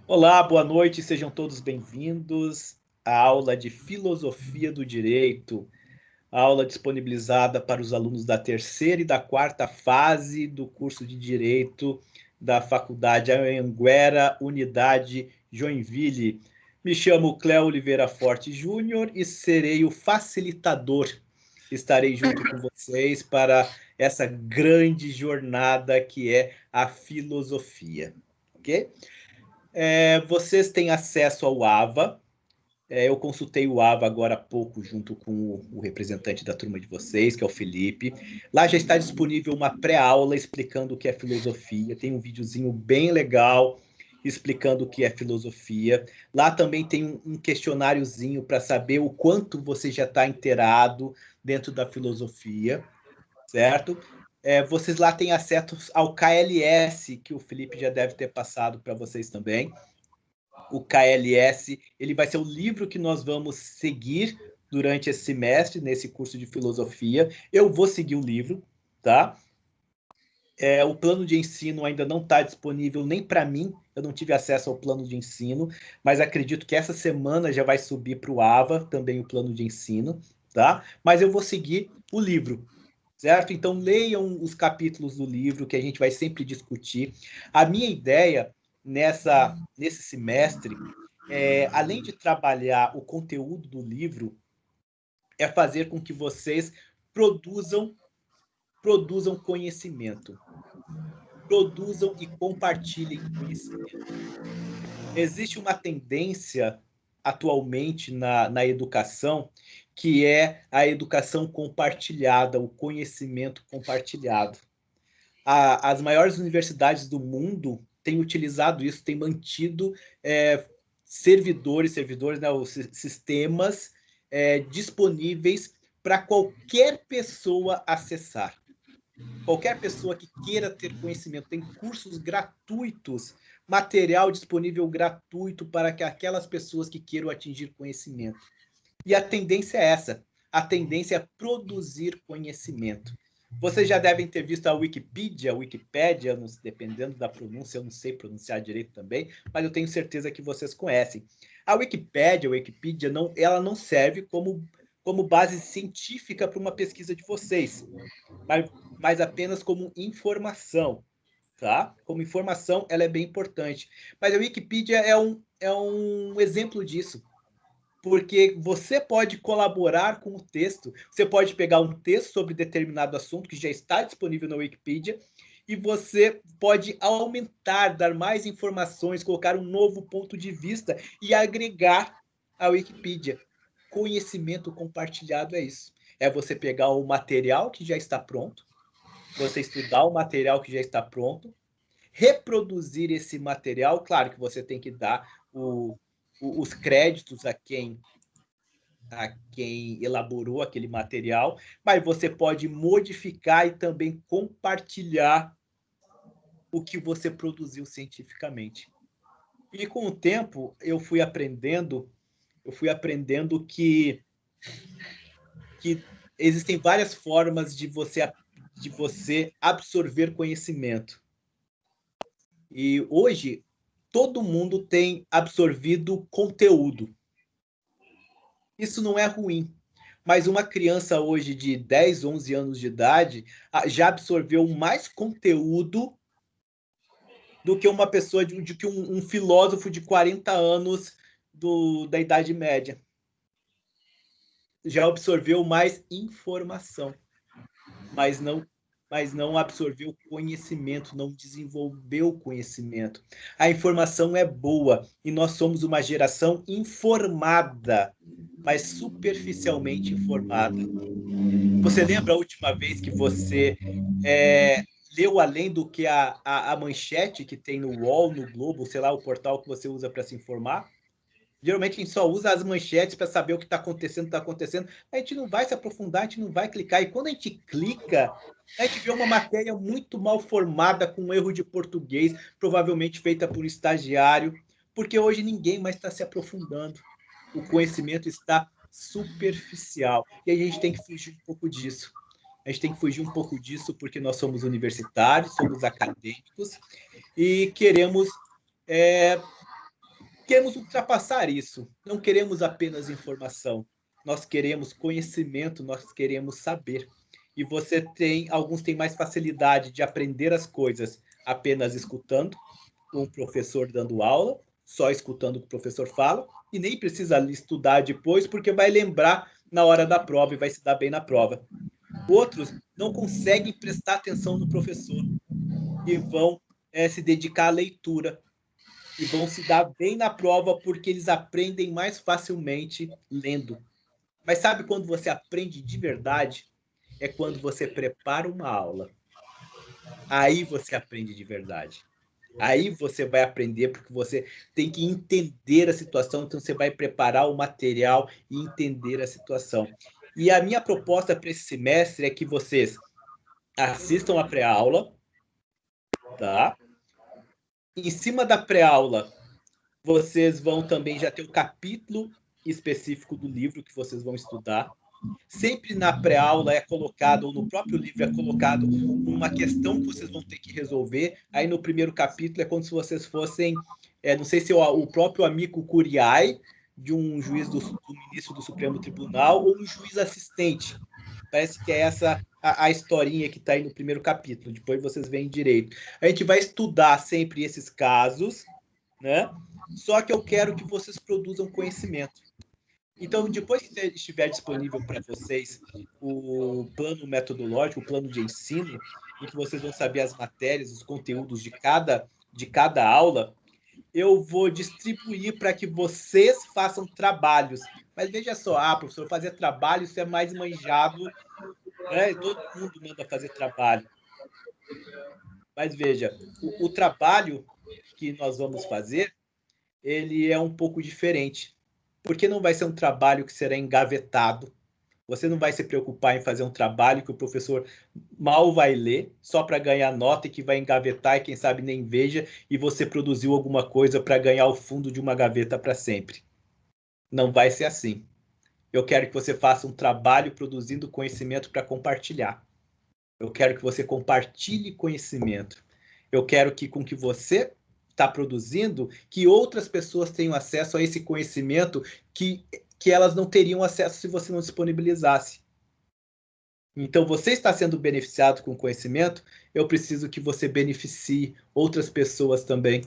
Olá, boa noite, sejam todos bem-vindos à aula de Filosofia do Direito, a aula disponibilizada para os alunos da terceira e da quarta fase do curso de Direito da Faculdade Anhanguera, Unidade Joinville. Me chamo Cléo Oliveira Forte Júnior e serei o facilitador. Estarei junto com vocês para essa grande jornada que é a filosofia, ok? Vocês têm acesso ao AVA. Eu consultei o AVA agora há pouco, junto com o representante da turma de vocês, que é o Felipe. Lá já está disponível uma pré-aula explicando o que é filosofia. Tem um videozinho bem legal explicando o que é filosofia. Lá também tem um questionáriozinho para saber o quanto você já está inteirado dentro da filosofia, certo? Vocês lá têm acesso ao KLS, que o Felipe já deve ter passado para vocês também. O KLS, ele vai ser o livro que nós vamos seguir durante esse semestre, nesse curso de filosofia. Eu vou seguir o livro, tá? O plano de ensino ainda não está disponível nem para mim, eu não tive acesso ao plano de ensino, mas acredito que essa semana já vai subir para o AVA também o plano de ensino, tá? Mas eu vou seguir o livro, certo? Então leiam os capítulos do livro que a gente vai sempre discutir. A minha ideia nesse semestre, além de trabalhar o conteúdo do livro, é fazer com que vocês produzam conhecimento, produzam e compartilhem conhecimento. Existe uma tendência atualmente na educação que é a educação compartilhada, o conhecimento compartilhado. As maiores universidades do mundo têm utilizado isso, têm mantido servidores, né, os sistemas disponíveis para qualquer pessoa acessar. Qualquer pessoa que queira ter conhecimento, tem cursos gratuitos, material disponível gratuito para que aquelas pessoas que queiram atingir conhecimento. E a tendência é essa, a tendência é produzir conhecimento. Vocês já devem ter visto a Wikipédia, dependendo da pronúncia, eu não sei pronunciar direito também, mas eu tenho certeza que vocês conhecem. A Wikipedia, ela não serve como base científica para uma pesquisa de vocês, mas apenas como informação, tá? Como informação, ela é bem importante. Mas a Wikipedia é um exemplo disso, porque você pode colaborar com o texto, você pode pegar um texto sobre determinado assunto que já está disponível na Wikipedia e você pode aumentar, dar mais informações, colocar um novo ponto de vista e agregar à Wikipedia. Conhecimento compartilhado é isso. É você pegar o material que já está pronto, você estudar o material que já está pronto, reproduzir esse material, claro que você tem que dar os créditos a quem elaborou aquele material, mas você pode modificar e também compartilhar o que você produziu cientificamente. E com o tempo eu fui aprendendo que existem várias formas de você absorver conhecimento. E hoje todo mundo tem absorvido conteúdo. Isso não é ruim, mas uma criança hoje de 10, 11 anos de idade já absorveu mais conteúdo do que uma pessoa, de que um filósofo de 40 anos da Idade Média. Já absorveu mais informação, mas não absorveu conhecimento, não desenvolveu conhecimento. A informação é boa e nós somos uma geração informada, mas superficialmente informada. Você lembra a última vez que você leu além do que a manchete que tem no UOL, no Globo, sei lá, o portal que você usa para se informar? Geralmente a gente só usa as manchetes para saber o que está acontecendo. A gente não vai se aprofundar, a gente não vai clicar. E quando a gente clica, a gente vê uma matéria muito mal formada, com um erro de português, provavelmente feita por um estagiário, porque hoje ninguém mais está se aprofundando. O conhecimento está superficial. E a gente tem que fugir um pouco disso. A gente tem que fugir um pouco disso porque nós somos universitários, somos acadêmicos e queremos queremos ultrapassar isso. Não queremos apenas informação. Nós queremos conhecimento, nós queremos saber. E alguns têm mais facilidade de aprender as coisas apenas escutando um professor dando aula, só escutando o que o professor fala, e nem precisa estudar depois, porque vai lembrar na hora da prova e vai se dar bem na prova. Outros não conseguem prestar atenção no professor e vão se dedicar à leitura e vão se dar bem na prova porque eles aprendem mais facilmente lendo. Mas sabe quando você aprende de verdade? É quando você prepara uma aula. Aí você aprende de verdade. Aí você vai aprender porque você tem que entender a situação, então você vai preparar o material e entender a situação. E a minha proposta para esse semestre é que vocês assistam a pré-aula, tá? Em cima da pré-aula, vocês vão também já ter o capítulo específico do livro que vocês vão estudar. Sempre na pré-aula é colocado, ou no próprio livro é colocado, uma questão que vocês vão ter que resolver. Aí no primeiro capítulo é como se vocês fossem, não sei se o próprio amigo Curiai, de um juiz do ministro do Supremo Tribunal, ou um juiz assistente. Parece que é essa a historinha que está aí no primeiro capítulo. Depois vocês veem direito. A gente vai estudar sempre esses casos, né? Só que eu quero que vocês produzam conhecimento. Então, depois que estiver disponível para vocês o plano metodológico, o plano de ensino, em que vocês vão saber as matérias, os conteúdos de cada aula, eu vou distribuir para que vocês façam trabalhos. Mas veja só, professor, fazer trabalho, isso é mais manjado, né? Todo mundo manda fazer trabalho. Mas veja, o trabalho que nós vamos fazer, ele é um pouco diferente. Porque não vai ser um trabalho que será engavetado. Você não vai se preocupar em fazer um trabalho que o professor mal vai ler, só para ganhar nota e que vai engavetar e quem sabe nem veja, e você produziu alguma coisa para ganhar o fundo de uma gaveta para sempre. Não vai ser assim. Eu quero que você faça um trabalho produzindo conhecimento para compartilhar. Eu quero que você compartilhe conhecimento. Eu quero que com que você está produzindo, que outras pessoas tenham acesso a esse conhecimento que elas não teriam acesso se você não disponibilizasse. Então, você está sendo beneficiado com conhecimento, eu preciso que você beneficie outras pessoas também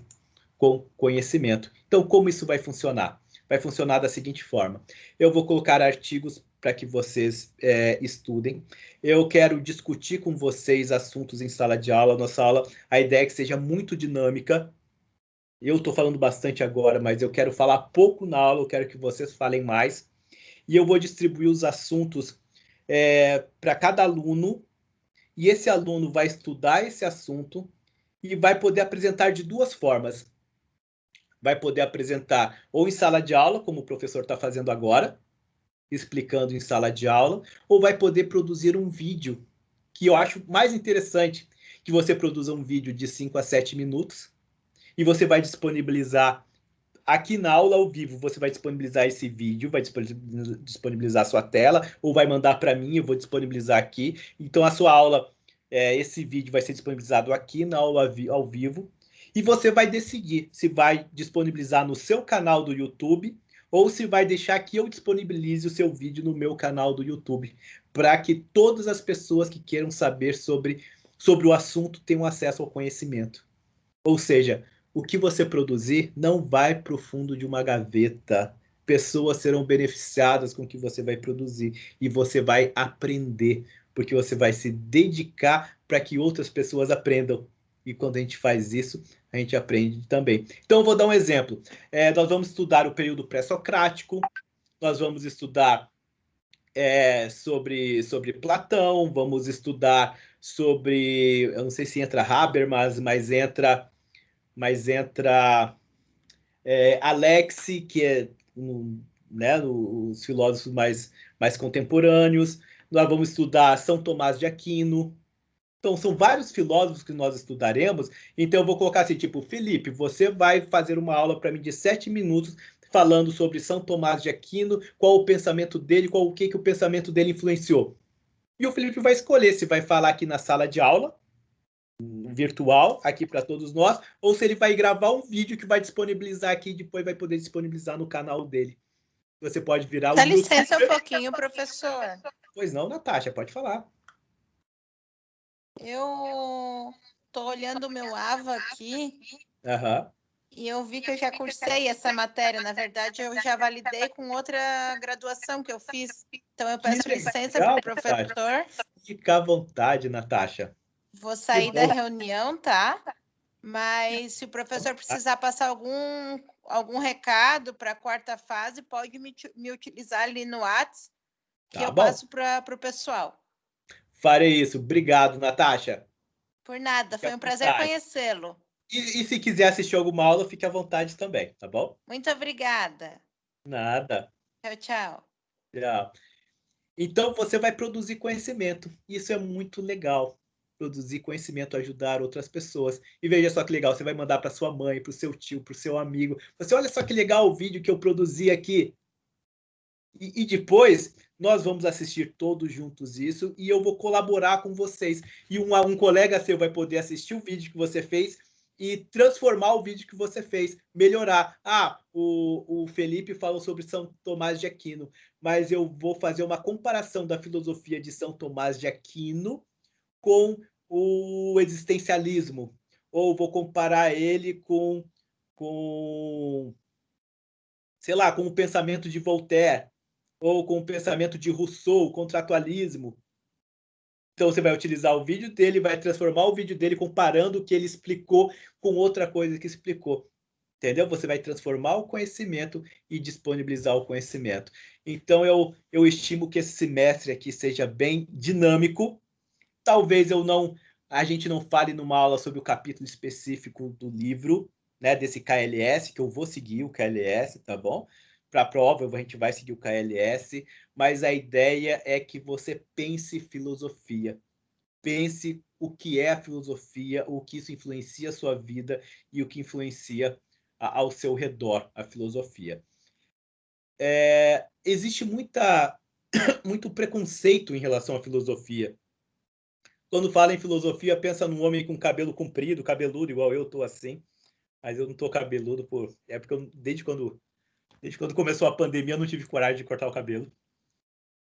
com conhecimento. Então, como isso vai funcionar? Vai funcionar da seguinte forma. Eu vou colocar artigos para que vocês estudem. Eu quero discutir com vocês assuntos em sala de aula. Nossa aula, a ideia é que seja muito dinâmica. Eu estou falando bastante agora, mas eu quero falar pouco na aula, eu quero que vocês falem mais. E eu vou distribuir os assuntos para cada aluno, e esse aluno vai estudar esse assunto e vai poder apresentar de duas formas. Vai poder apresentar ou em sala de aula, como o professor está fazendo agora, explicando em sala de aula, ou vai poder produzir um vídeo, que eu acho mais interessante, que você produza um vídeo de 5 a 7 minutos, e você vai disponibilizar aqui na aula ao vivo, você vai disponibilizar esse vídeo, vai disponibilizar a sua tela, ou vai mandar para mim, eu vou disponibilizar aqui. Então, a sua aula, esse vídeo vai ser disponibilizado aqui na aula ao vivo, e você vai decidir se vai disponibilizar no seu canal do YouTube, ou se vai deixar que eu disponibilize o seu vídeo no meu canal do YouTube, para que todas as pessoas que queiram saber sobre o assunto tenham acesso ao conhecimento. Ou seja, o que você produzir não vai para o fundo de uma gaveta. Pessoas serão beneficiadas com o que você vai produzir e você vai aprender, porque você vai se dedicar para que outras pessoas aprendam. E quando a gente faz isso, a gente aprende também. Então, eu vou dar um exemplo. Nós vamos estudar o período pré-socrático, nós vamos estudar sobre Platão, vamos estudar sobre, eu não sei se entra Habermas, mas entra Alex, que é né, os filósofos mais contemporâneos. Nós vamos estudar São Tomás de Aquino. Então, são vários filósofos que nós estudaremos. Então, eu vou colocar assim, tipo, Felipe, você vai fazer uma aula para mim de 7 minutos falando sobre São Tomás de Aquino, qual o pensamento dele, o que o pensamento dele influenciou. E o Felipe vai escolher se vai falar aqui na sala de aula, virtual aqui para todos nós, ou se ele vai gravar um vídeo que vai disponibilizar aqui e depois vai poder disponibilizar no canal dele. Você pode virar Dá um licença youtuber. um pouquinho, professor. Pois não, Natasha, pode falar. Eu estou olhando o meu AVA aqui Aham. e eu vi que eu já cursei essa matéria. Na verdade, eu já validei com outra graduação que eu fiz. Então, eu peço licença para o professor. Fica à vontade, Natasha. Vou sair da reunião, tá? Mas se o professor precisar passar algum recado para a quarta fase, pode me utilizar ali no WhatsApp, que eu passo para o pessoal. Farei isso. Obrigado, Natasha. Por nada, foi um prazer conhecê-lo. E se quiser assistir alguma aula, fique à vontade também, tá bom? Muito obrigada. Nada. Tchau, tchau. Tchau. Então, você vai produzir conhecimento. Isso é muito legal. Produzir conhecimento, ajudar outras pessoas. E veja só que legal, você vai mandar para sua mãe, para o seu tio, para o seu amigo. Você olha só que legal o vídeo que eu produzi aqui. E depois nós vamos assistir todos juntos isso e eu vou colaborar com vocês. E um colega seu vai poder assistir o vídeo que você fez e transformar o vídeo que você fez, melhorar. O Felipe falou sobre São Tomás de Aquino, mas eu vou fazer uma comparação da filosofia de São Tomás de Aquino com o existencialismo, ou vou comparar ele sei lá, com o pensamento de Voltaire, ou com o pensamento de Rousseau, contratualismo. Então você vai utilizar o vídeo dele, vai transformar o vídeo dele comparando o que ele explicou com outra coisa que explicou. Entendeu? Você vai transformar o conhecimento e disponibilizar o conhecimento. Então eu estimo que esse semestre aqui seja bem dinâmico. Talvez a gente não fale numa aula sobre o capítulo específico do livro, né, desse KLS, que eu vou seguir o KLS, tá bom? Para a prova, a gente vai seguir o KLS, mas a ideia é que você pense filosofia. Pense o que é a filosofia, o que isso influencia a sua vida e o que influencia ao seu redor a filosofia. Existe muito preconceito em relação à filosofia. Quando fala em filosofia, pensa num homem com cabelo comprido, cabeludo, igual eu tô assim. Mas eu não tô cabeludo, porque desde quando começou a pandemia, eu não tive coragem de cortar o cabelo.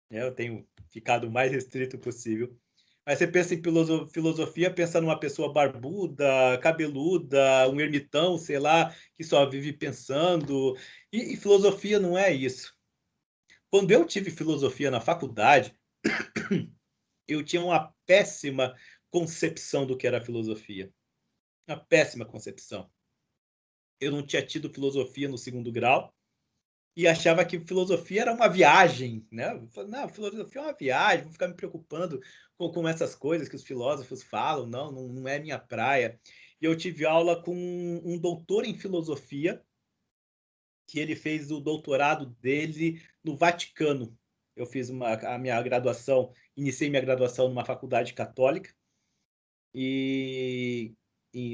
Eu tenho ficado o mais restrito possível. Mas você pensa em filosofia, pensa numa pessoa barbuda, cabeluda, um ermitão, sei lá, que só vive pensando. E filosofia não é isso. Quando eu tive filosofia na faculdade, eu tinha uma péssima concepção do que era filosofia. Uma péssima concepção. Eu não tinha tido filosofia no segundo grau e achava que filosofia era uma viagem, né? Eu falei, não, filosofia é uma viagem, vou ficar me preocupando com essas coisas que os filósofos falam, não é minha praia. E eu tive aula com um doutor em filosofia, que ele fez o doutorado dele no Vaticano. Eu fiz a minha graduação, iniciei minha graduação numa faculdade católica, e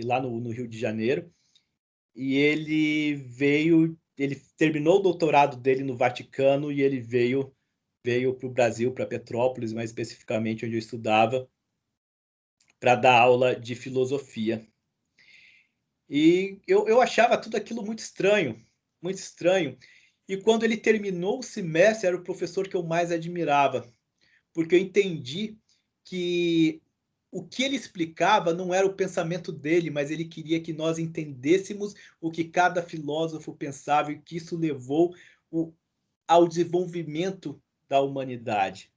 lá no Rio de Janeiro. E ele terminou o doutorado dele no Vaticano e ele veio para o Brasil, para Petrópolis, mais especificamente onde eu estudava, para dar aula de filosofia. E eu achava tudo aquilo muito estranho, muito estranho. E quando ele terminou o semestre, era o professor que eu mais admirava, porque eu entendi que o que ele explicava não era o pensamento dele, mas ele queria que nós entendêssemos o que cada filósofo pensava e que isso levou ao desenvolvimento da humanidade.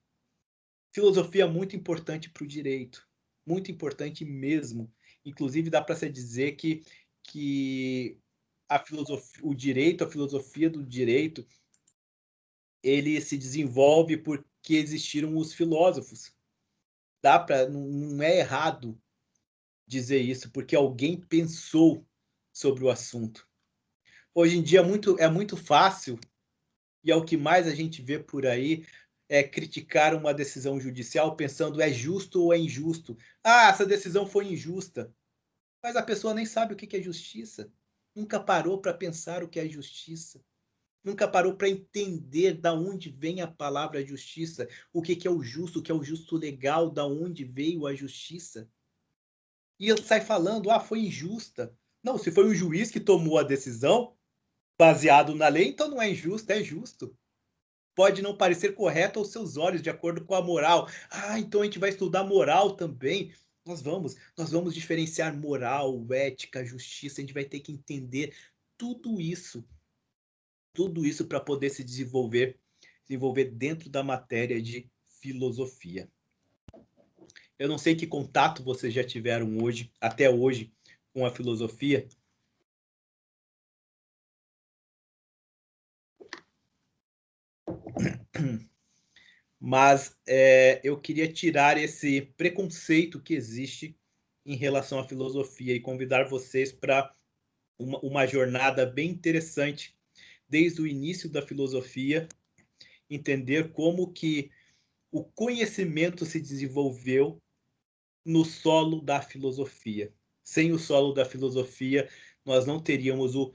Filosofia é muito importante para o direito, muito importante mesmo. Inclusive, dá para se dizer que o direito, a filosofia do direito, ele se desenvolve porque existiram os filósofos. Não é errado dizer isso, porque alguém pensou sobre o assunto. Hoje em dia é muito fácil, e é o que mais a gente vê por aí, é criticar uma decisão judicial pensando é justo ou é injusto. Essa decisão foi injusta. Mas a pessoa nem sabe o que é justiça. Nunca parou para pensar o que é justiça. Nunca parou para entender da onde vem a palavra justiça, o que é o justo legal, da onde veio a justiça. e sai falando, foi injusta. Não, se foi o juiz que tomou a decisão, baseado na lei, então não é injusto, é justo. Pode não parecer correto aos seus olhos, de acordo com a moral. Então a gente vai estudar moral também. Nós vamos diferenciar moral, ética, justiça. A gente vai ter que entender tudo isso para poder se desenvolver dentro da matéria de filosofia. Eu não sei que contato vocês já tiveram até hoje, com a filosofia. Mas eu queria tirar esse preconceito que existe em relação à filosofia e convidar vocês para uma jornada bem interessante desde o início da filosofia, entender como que o conhecimento se desenvolveu no solo da filosofia. Sem o solo da filosofia, nós não teríamos o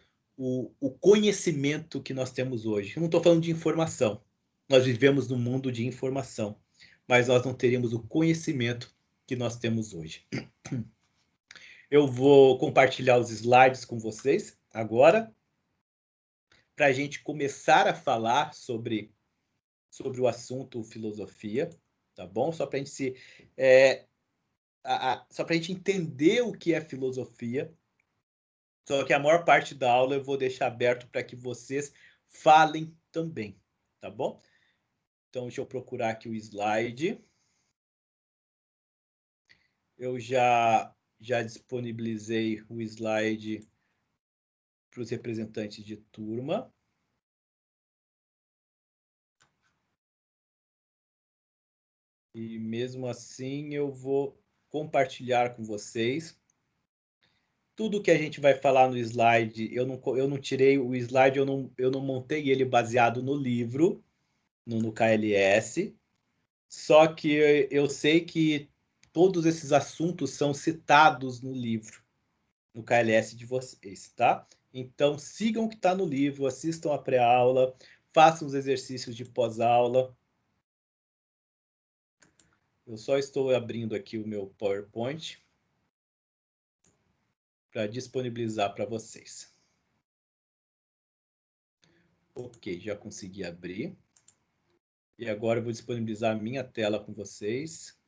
conhecimento que nós temos hoje. Eu não estou falando de informação. Nós vivemos num mundo de informação, mas nós não teríamos o conhecimento que nós temos hoje. Eu vou compartilhar os slides com vocês agora, para a gente começar a falar sobre o assunto filosofia, tá bom? Só para a gente só para a gente entender o que é filosofia. Só que a maior parte da aula eu vou deixar aberto para que vocês falem também, tá bom? Então, deixa eu procurar aqui o slide. Eu já disponibilizei o slide para os representantes de turma. E mesmo assim, eu vou compartilhar com vocês. Tudo que a gente vai falar no slide, eu não tirei o slide, eu não montei ele baseado no livro, no KLS. Só que eu sei que todos esses assuntos são citados no livro, no KLS de vocês, tá? Então, sigam o que está no livro, assistam a pré-aula, façam os exercícios de pós-aula. Eu só estou abrindo aqui o meu PowerPoint para disponibilizar para vocês. Ok, já consegui abrir. E agora eu vou disponibilizar a minha tela com vocês.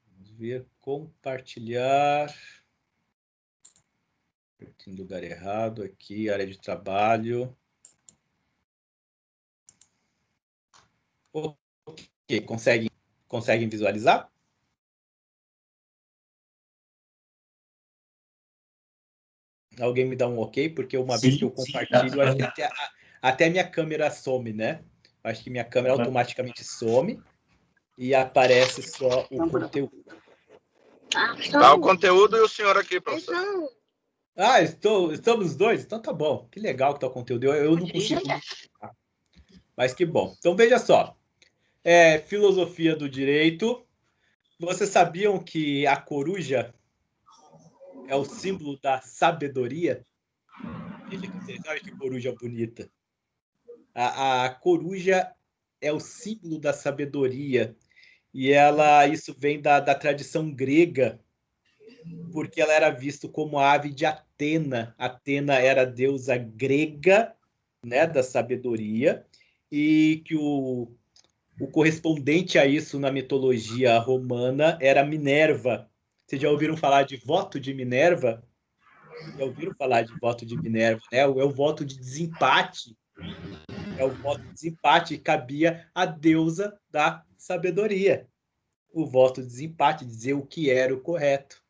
Vamos ver, compartilhar. Tem lugar errado aqui, área de trabalho. Ok, conseguem visualizar? Alguém me dá um ok? Porque uma vez que eu compartilho, acho que até minha câmera some, né? Acho que minha câmera automaticamente some e aparece só o conteúdo. Tá o conteúdo e o senhor aqui, professor. Estamos dois? Então tá bom. Que legal que tá o conteúdo. Eu não consigo. Mas que bom. Então veja só. Filosofia do direito. Vocês sabiam que a coruja é o símbolo da sabedoria? Olha que coruja bonita. A coruja é o símbolo da sabedoria. E isso vem da tradição grega, porque ela era vista como a ave de Atena. Atena era a deusa grega, né, da sabedoria, e que o correspondente a isso na mitologia romana era Minerva. Vocês já ouviram falar de voto de Minerva? Já ouviram falar de voto de Minerva, né? É o voto de desempate. É o voto de desempate que cabia à deusa da sabedoria. O voto de desempate, dizer o que era o correto.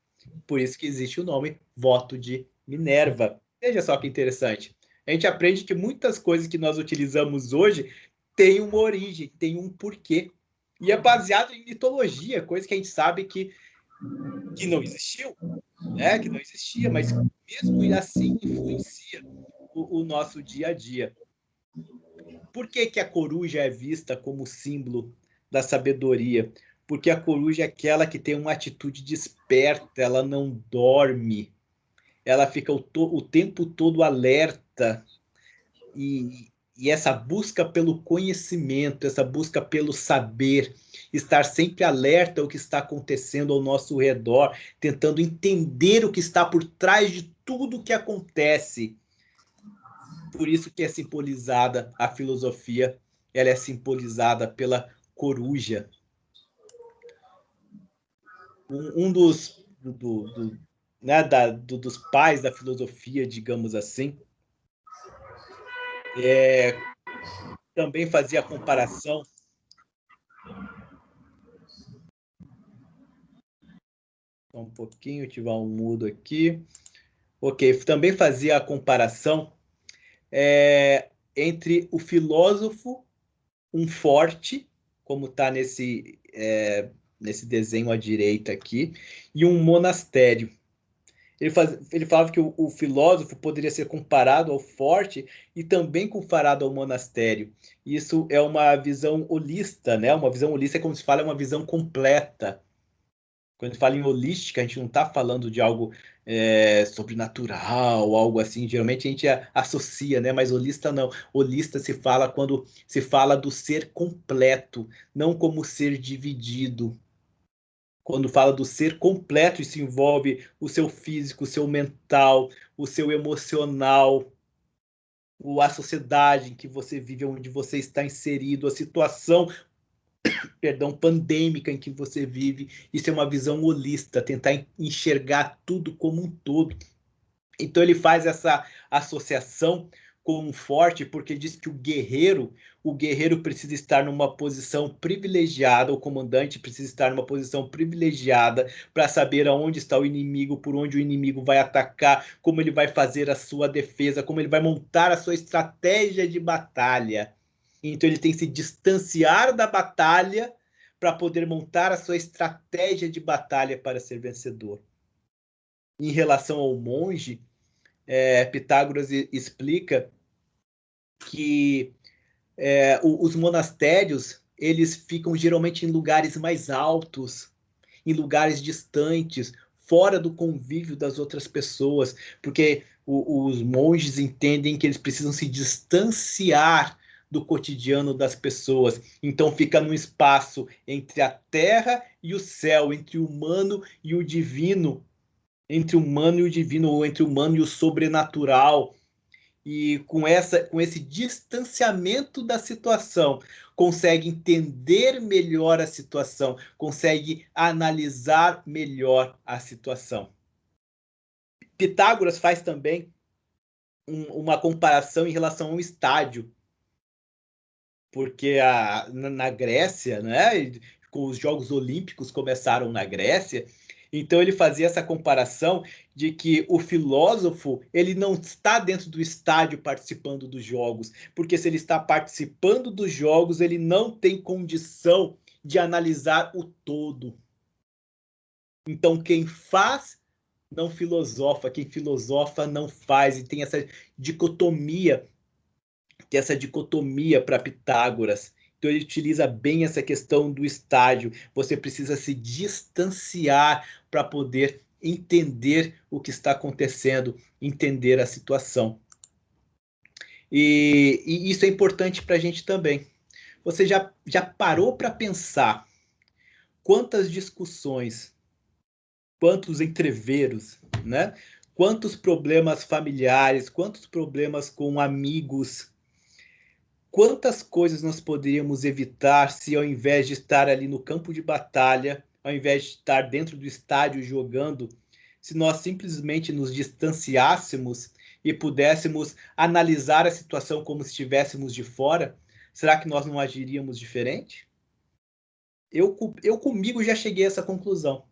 Por isso que existe o nome voto de Minerva. Veja só que interessante. A gente aprende que muitas coisas que nós utilizamos hoje têm uma origem, têm um porquê. E é baseado em mitologia, coisa que a gente sabe que não existiu, né? Que não existia, mas mesmo assim influencia o nosso dia a dia. Por que a coruja é vista como símbolo da sabedoria? Porque a coruja é aquela que tem uma atitude desperta, ela não dorme, ela fica o tempo todo alerta e E essa busca pelo conhecimento, essa busca pelo saber, estar sempre alerta ao que está acontecendo ao nosso redor, tentando entender o que está por trás de tudo o que acontece. Por isso que é simbolizada a filosofia, ela é simbolizada pela coruja. Um dos, dos pais da filosofia, digamos assim, também fazia a comparação. Só um pouquinho, ativar um mudo aqui. Ok, também fazia a comparação entre o filósofo, um forte, como está nesse desenho à direita aqui, e um monastério. Ele falava que o filósofo poderia ser comparado ao forte e também comparado ao monastério. Isso é uma visão holista, né? Uma visão holista, como se fala, é uma visão completa. Quando a gente fala em holística, a gente não está falando de algo sobrenatural, algo assim. Geralmente a gente associa, né? Mas holista não. Holista se fala quando se fala do ser completo, não como ser dividido. Quando fala do ser completo, isso envolve o seu físico, o seu mental, o seu emocional, a sociedade em que você vive, onde você está inserido, a situação, pandêmica em que você vive. Isso é uma visão holista, tentar enxergar tudo como um todo. Então ele faz essa associação com um forte, porque diz que o guerreiro precisa estar numa posição privilegiada, o comandante precisa estar numa posição privilegiada para saber aonde está o inimigo, por onde o inimigo vai atacar, como ele vai fazer a sua defesa, como ele vai montar a sua estratégia de batalha. Então ele tem que se distanciar da batalha para poder montar a sua estratégia de batalha para ser vencedor. Em relação ao monge, Pitágoras explica que os monastérios eles ficam geralmente em lugares mais altos, em lugares distantes, fora do convívio das outras pessoas, porque os monges entendem que eles precisam se distanciar do cotidiano das pessoas. Então fica num espaço entre a terra e o céu, entre o humano e o divino, entre o humano e o divino, ou entre o humano e o sobrenatural. E com esse distanciamento da situação, consegue entender melhor a situação, consegue analisar melhor a situação. Pitágoras faz também uma comparação em relação ao estádio, porque na Grécia, né, com os Jogos Olímpicos começaram na Grécia, então ele fazia essa comparação de que o filósofo ele não está dentro do estádio participando dos jogos, porque se ele está participando dos jogos, ele não tem condição de analisar o todo. Então quem faz não filosofa, quem filosofa não faz, e tem essa dicotomia para Pitágoras. Então ele utiliza bem essa questão do estádio. Você precisa se distanciar para poder entender o que está acontecendo, entender a situação. E isso é importante para a gente também. Você já parou para pensar quantas discussões, quantos entreveros, né? Quantos problemas familiares, quantos problemas com amigos, quantas coisas nós poderíamos evitar se ao invés de estar ali no campo de batalha, ao invés de estar dentro do estádio jogando, se nós simplesmente nos distanciássemos e pudéssemos analisar a situação como se estivéssemos de fora, será que nós não agiríamos diferente? Eu comigo já cheguei a essa conclusão.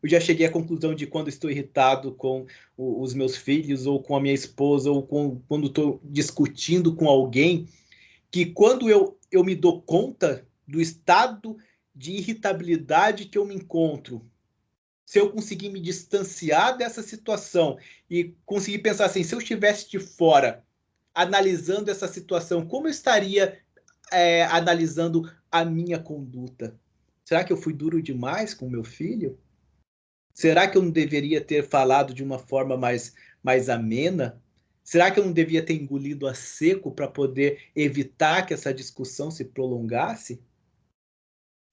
Eu já cheguei à conclusão de quando estou irritado com os meus filhos, ou com a minha esposa, ou quando estou discutindo com alguém, que quando eu me dou conta do estado de irritabilidade que eu me encontro, se eu conseguir me distanciar dessa situação e conseguir pensar assim, se eu estivesse de fora, analisando essa situação, como eu estaria analisando a minha conduta? Será que eu fui duro demais com meu filho? Será que eu não deveria ter falado de uma forma mais amena? Será que eu não devia ter engolido a seco para poder evitar que essa discussão se prolongasse?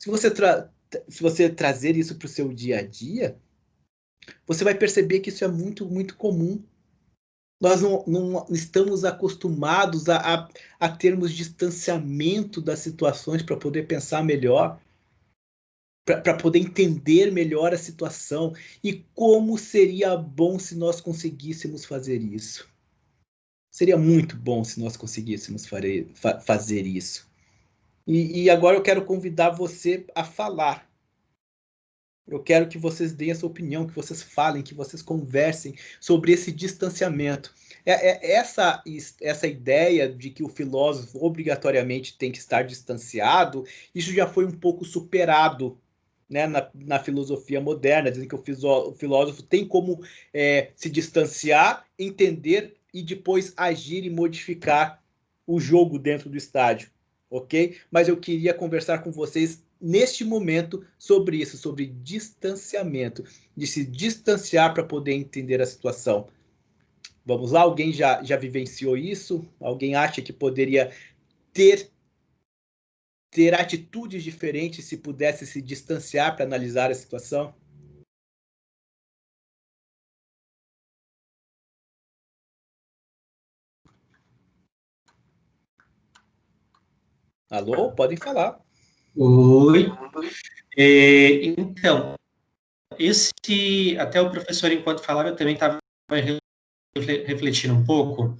Se você trazer isso para o seu dia a dia, você vai perceber que isso é muito, muito comum. Nós não estamos acostumados a termos distanciamento das situações para poder pensar melhor, para poder entender melhor a situação. E como seria bom se nós conseguíssemos fazer isso. Seria muito bom se nós conseguíssemos fazer isso. E agora eu quero convidar você a falar. Eu quero que vocês deem a sua opinião, que vocês falem, que vocês conversem sobre esse distanciamento. Essa ideia de que o filósofo obrigatoriamente tem que estar distanciado, isso já foi um pouco superado, né, na filosofia moderna, dizem que o filósofo tem como se distanciar, entender e depois agir e modificar o jogo dentro do estádio, ok? Mas eu queria conversar com vocês neste momento sobre isso, sobre distanciamento, de se distanciar para poder entender a situação. Vamos lá? Alguém já vivenciou isso? Alguém acha que poderia ter atitudes diferentes se pudesse se distanciar para analisar a situação? Alô? Podem falar. Oi. Então, até o professor, enquanto falava, eu também estava refletindo um pouco.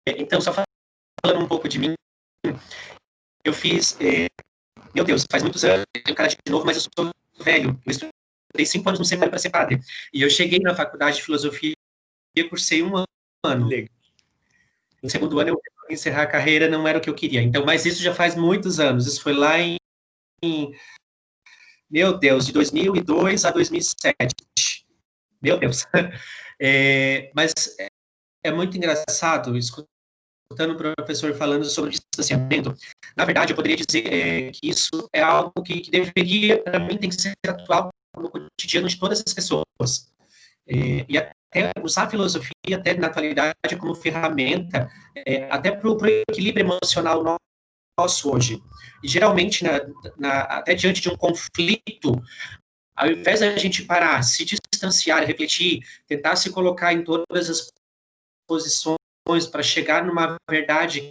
Então, só falando um pouco de mim, eu fiz, meu Deus, faz muitos anos, eu tenho cara de novo, mas eu sou velho, eu estudei 5 anos no seminário para ser padre, e eu cheguei na faculdade de filosofia e cursei 1 ano. Legal. No segundo ano, eu encerrar a carreira, não era o que eu queria. Então, mas isso já faz muitos anos, isso foi lá em meu Deus, de 2002 a 2007. Meu Deus. Mas é muito engraçado, escutando o professor falando sobre distanciamento. Na verdade, eu poderia dizer que isso é algo que deveria, para mim, tem que ser atual no cotidiano de todas as pessoas. E até usar a filosofia, até na atualidade, como ferramenta, até para o equilíbrio emocional nosso hoje. E geralmente, até diante de um conflito, ao invés da gente parar, se distanciar, refletir, tentar se colocar em todas as posições para chegar numa verdade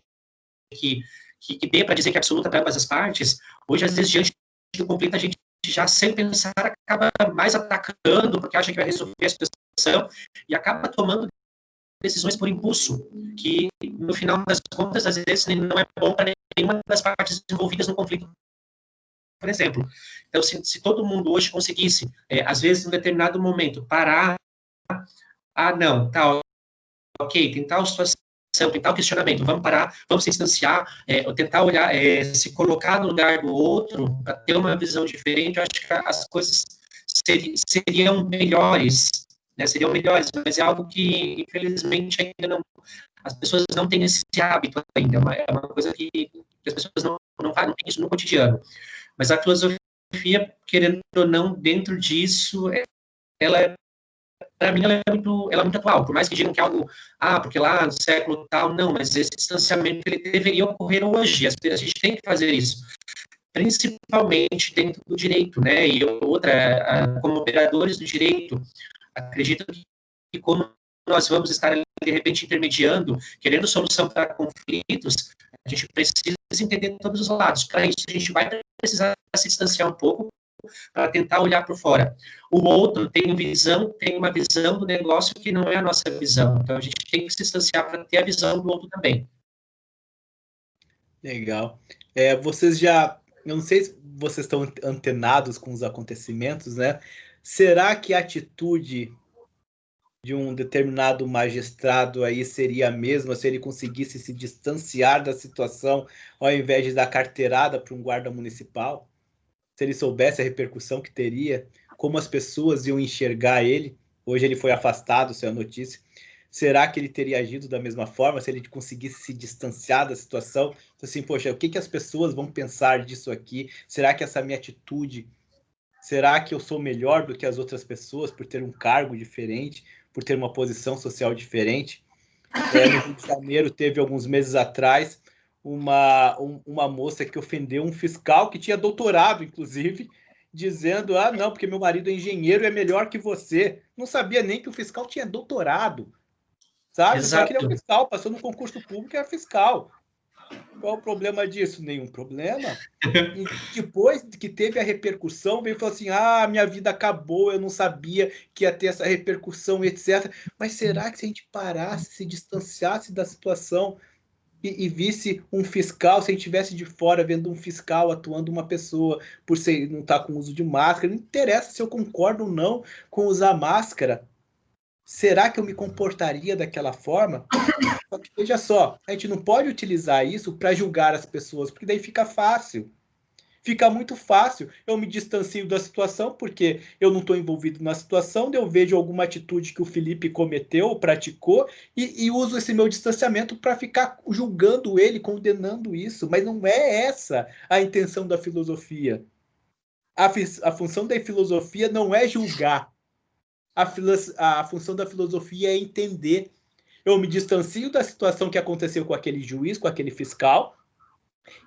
que dê para dizer que é absoluta para ambas as partes, hoje, às vezes, diante do conflito, a gente já, sem pensar, acaba mais atacando, porque acha que vai resolver a situação, e acaba tomando decisões por impulso, que, no final das contas, às vezes, não é bom para nenhuma das partes envolvidas no conflito, por exemplo. Então, se todo mundo hoje conseguisse, às vezes, em um determinado momento, parar, não, tá, ok, tem tal situação, tem tal questionamento, vamos parar, vamos se distanciar, tentar olhar, se colocar no lugar do outro, para ter uma visão diferente, eu acho que as coisas seriam melhores, né, mas é algo que, infelizmente, ainda não, as pessoas não têm esse hábito ainda, é uma coisa que as pessoas não têm isso no cotidiano. Mas a filosofia, querendo ou não, dentro disso, ela, para mim, ela é muito atual, por mais que digam que é algo, porque lá no século tal, não, mas esse distanciamento, ele deveria ocorrer hoje, a gente tem que fazer isso, principalmente dentro do direito, né, e outra, como operadores do direito, acredito que como nós vamos estar, de repente, intermediando, querendo solução para conflitos, a gente precisa entender todos os lados. Para isso, a gente vai precisar se distanciar um pouco para tentar olhar por fora. O outro tem uma visão do negócio que não é a nossa visão. Então, a gente tem que se distanciar para ter a visão do outro também. Legal. Eu não sei se vocês estão antenados com os acontecimentos, né? Será que a atitude de um determinado magistrado aí seria a mesma se ele conseguisse se distanciar da situação ao invés de dar carteirada para um guarda municipal? Se ele soubesse a repercussão que teria, como as pessoas iam enxergar ele? Hoje ele foi afastado, saiu a notícia. Será que ele teria agido da mesma forma se ele conseguisse se distanciar da situação? Assim, poxa, o que as pessoas vão pensar disso aqui? Será que essa minha atitude, será que eu sou melhor do que as outras pessoas por ter um cargo diferente? por ter uma posição social diferente. No Rio de Janeiro, teve alguns meses atrás uma moça que ofendeu um fiscal que tinha doutorado, inclusive, dizendo, não, porque meu marido é engenheiro e é melhor que você. Não sabia nem que o fiscal tinha doutorado, sabe? Só que ele é um fiscal, passou no concurso público e é fiscal. Qual o problema disso? Nenhum problema. E depois que teve a repercussão, veio e falou assim, minha vida acabou, eu não sabia que ia ter essa repercussão, etc. Mas será que se a gente parasse, se distanciasse da situação e visse um fiscal, se a gente estivesse de fora vendo um fiscal atuando uma pessoa por não estar com uso de máscara, não interessa se eu concordo ou não com usar máscara, será que eu me comportaria daquela forma? Só que, veja só, a gente não pode utilizar isso para julgar as pessoas, porque daí fica fácil. Fica muito fácil. Eu me distancio da situação, porque eu não estou envolvido na situação, eu vejo alguma atitude que o Felipe cometeu, praticou, e uso esse meu distanciamento para ficar julgando ele, condenando isso. Mas não é essa a intenção da filosofia. A função da filosofia não é julgar. A função da filosofia é entender. Eu me distancio da situação que aconteceu com aquele juiz, com aquele fiscal,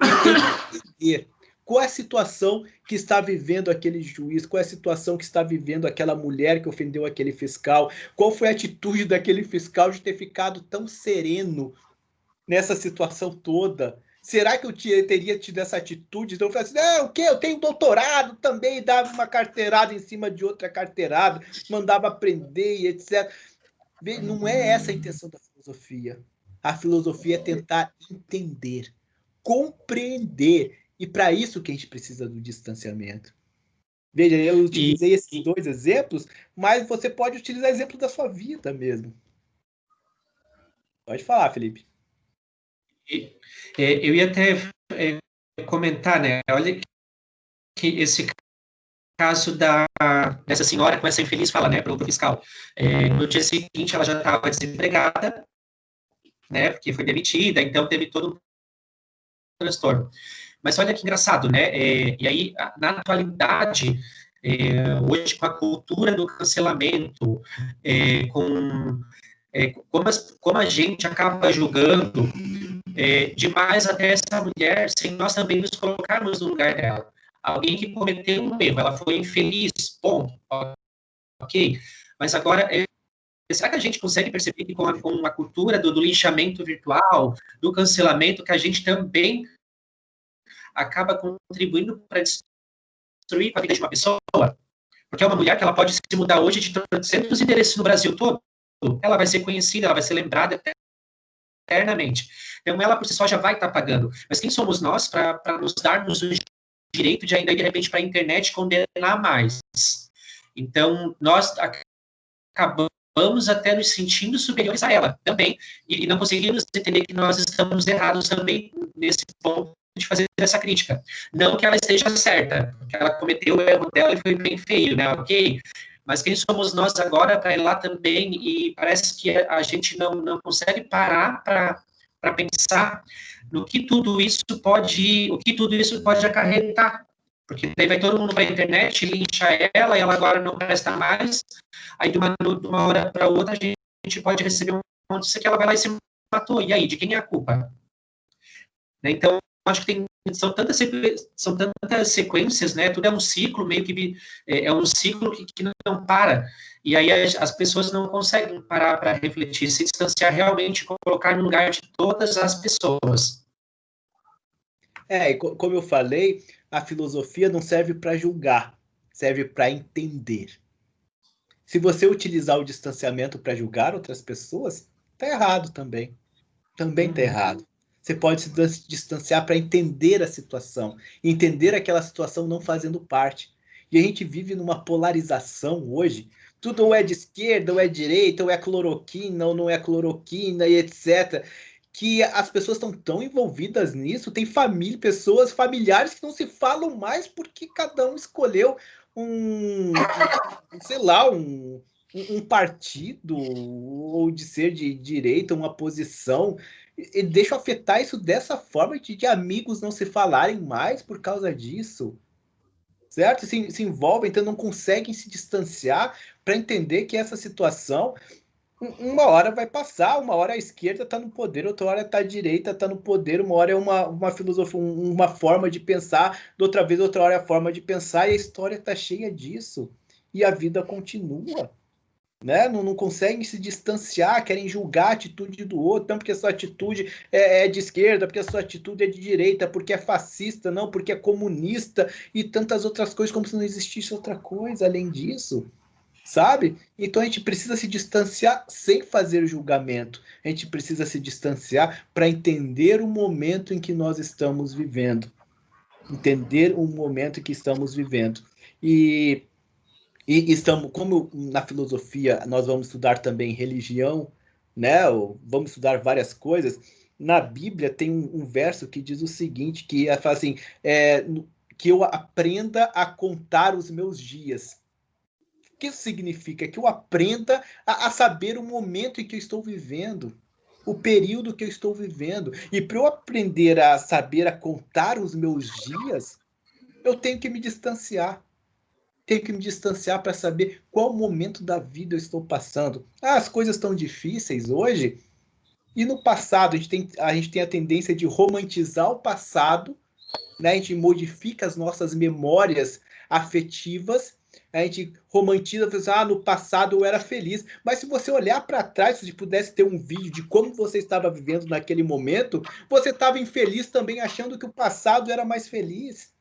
e entender qual é a situação que está vivendo aquele juiz, qual é a situação que está vivendo aquela mulher que ofendeu aquele fiscal, qual foi a atitude daquele fiscal de ter ficado tão sereno nessa situação toda. Será que eu teria tido essa atitude? Então eu falei assim, o quê? Eu tenho doutorado também, dava uma carteirada em cima de outra carteirada, mandava prender e etc. Não é essa a intenção da filosofia. A filosofia é tentar entender, compreender. E para isso que a gente precisa do distanciamento. Veja, eu utilizei esses dois exemplos, mas você pode utilizar exemplos da sua vida mesmo. Pode falar, Felipe. Eu ia até comentar, né? Olha que esse caso dessa senhora com essa infeliz fala, né, para o fiscal. No dia seguinte, ela já estava desempregada, né, porque foi demitida, então teve todo um transtorno. Mas olha que engraçado, né? E aí, na atualidade, hoje, com a cultura do cancelamento, como a gente acaba julgando demais até essa mulher, sem nós também nos colocarmos no lugar dela. Alguém que cometeu um erro, ela foi infeliz, bom, ok. Mas agora, será que a gente consegue perceber que com a cultura do linchamento virtual, do cancelamento, que a gente também acaba contribuindo para destruir a vida de uma pessoa? Porque é uma mulher que ela pode se mudar hoje de 300 endereços no Brasil todo, ela vai ser conhecida, ela vai ser lembrada eternamente. Então, ela por si só já vai estar pagando. Mas quem somos nós para nos darmos o direito de ainda, de repente, para a internet condenar mais? Então, nós acabamos até nos sentindo superiores a ela também, e não conseguimos entender que nós estamos errados também nesse ponto de fazer essa crítica. Não que ela esteja certa, que ela cometeu o erro dela e foi bem feio, né, ok? Mas quem somos nós agora para ir lá também, e parece que a gente não consegue parar para pensar no que tudo isso pode, o que tudo isso pode acarretar. Porque daí vai todo mundo para a internet, lincha ela, e ela agora não presta mais, aí de uma hora para outra a gente pode receber uma notícia que ela vai lá e se matou. E aí, de quem é a culpa? Então, acho que são tantas sequências, né? Tudo é um ciclo, meio que é um ciclo que não para. E aí as pessoas não conseguem parar para refletir, se distanciar realmente, colocar no lugar de todas as pessoas. E como eu falei, a filosofia não serve para julgar, serve para entender. Se você utilizar o distanciamento para julgar outras pessoas, tá errado também. Também tá errado. Você pode se distanciar para entender a situação, entender aquela situação não fazendo parte. E a gente vive numa polarização hoje. Tudo ou é de esquerda, ou é direita, ou é cloroquina, ou não é cloroquina, e etc. Que as pessoas estão tão envolvidas nisso. Tem pessoas familiares que não se falam mais porque cada um escolheu um partido, ou de ser de direita, uma posição. E deixa afetar isso dessa forma de amigos não se falarem mais por causa disso. certo? Se envolvem, então não conseguem se distanciar para entender que essa situação, uma hora vai passar, uma hora a esquerda está no poder, outra hora tá a direita está no poder, uma hora é uma filosofia, uma forma de pensar, outra hora é a forma de pensar, e a história está cheia disso. E a vida continua. Né? Não conseguem se distanciar, querem julgar a atitude do outro, não porque a sua atitude é de esquerda, porque a sua atitude é de direita, porque é fascista, não, porque é comunista, e tantas outras coisas, como se não existisse outra coisa além disso, sabe? Então a gente precisa se distanciar sem fazer julgamento, a gente precisa se distanciar para entender o momento em que nós estamos vivendo, entender o momento em que estamos vivendo. E estamos, como na filosofia nós vamos estudar também religião, né? Ou vamos estudar várias coisas. Na Bíblia tem um verso que diz o seguinte, que fala assim, que eu aprenda a contar os meus dias. O que isso significa? Que eu aprenda a saber o momento em que eu estou vivendo, o período que eu estou vivendo. E para eu aprender a saber a contar os meus dias, eu tenho que me distanciar. Tenho que me distanciar para saber qual momento da vida eu estou passando. As coisas estão difíceis hoje, e no passado a gente tem a tendência de romantizar o passado, né? A gente modifica as nossas memórias afetivas, a gente romantiza, no passado eu era feliz. Mas se você olhar para trás, se pudesse ter um vídeo de como você estava vivendo naquele momento, você estava infeliz também, achando que o passado era mais feliz.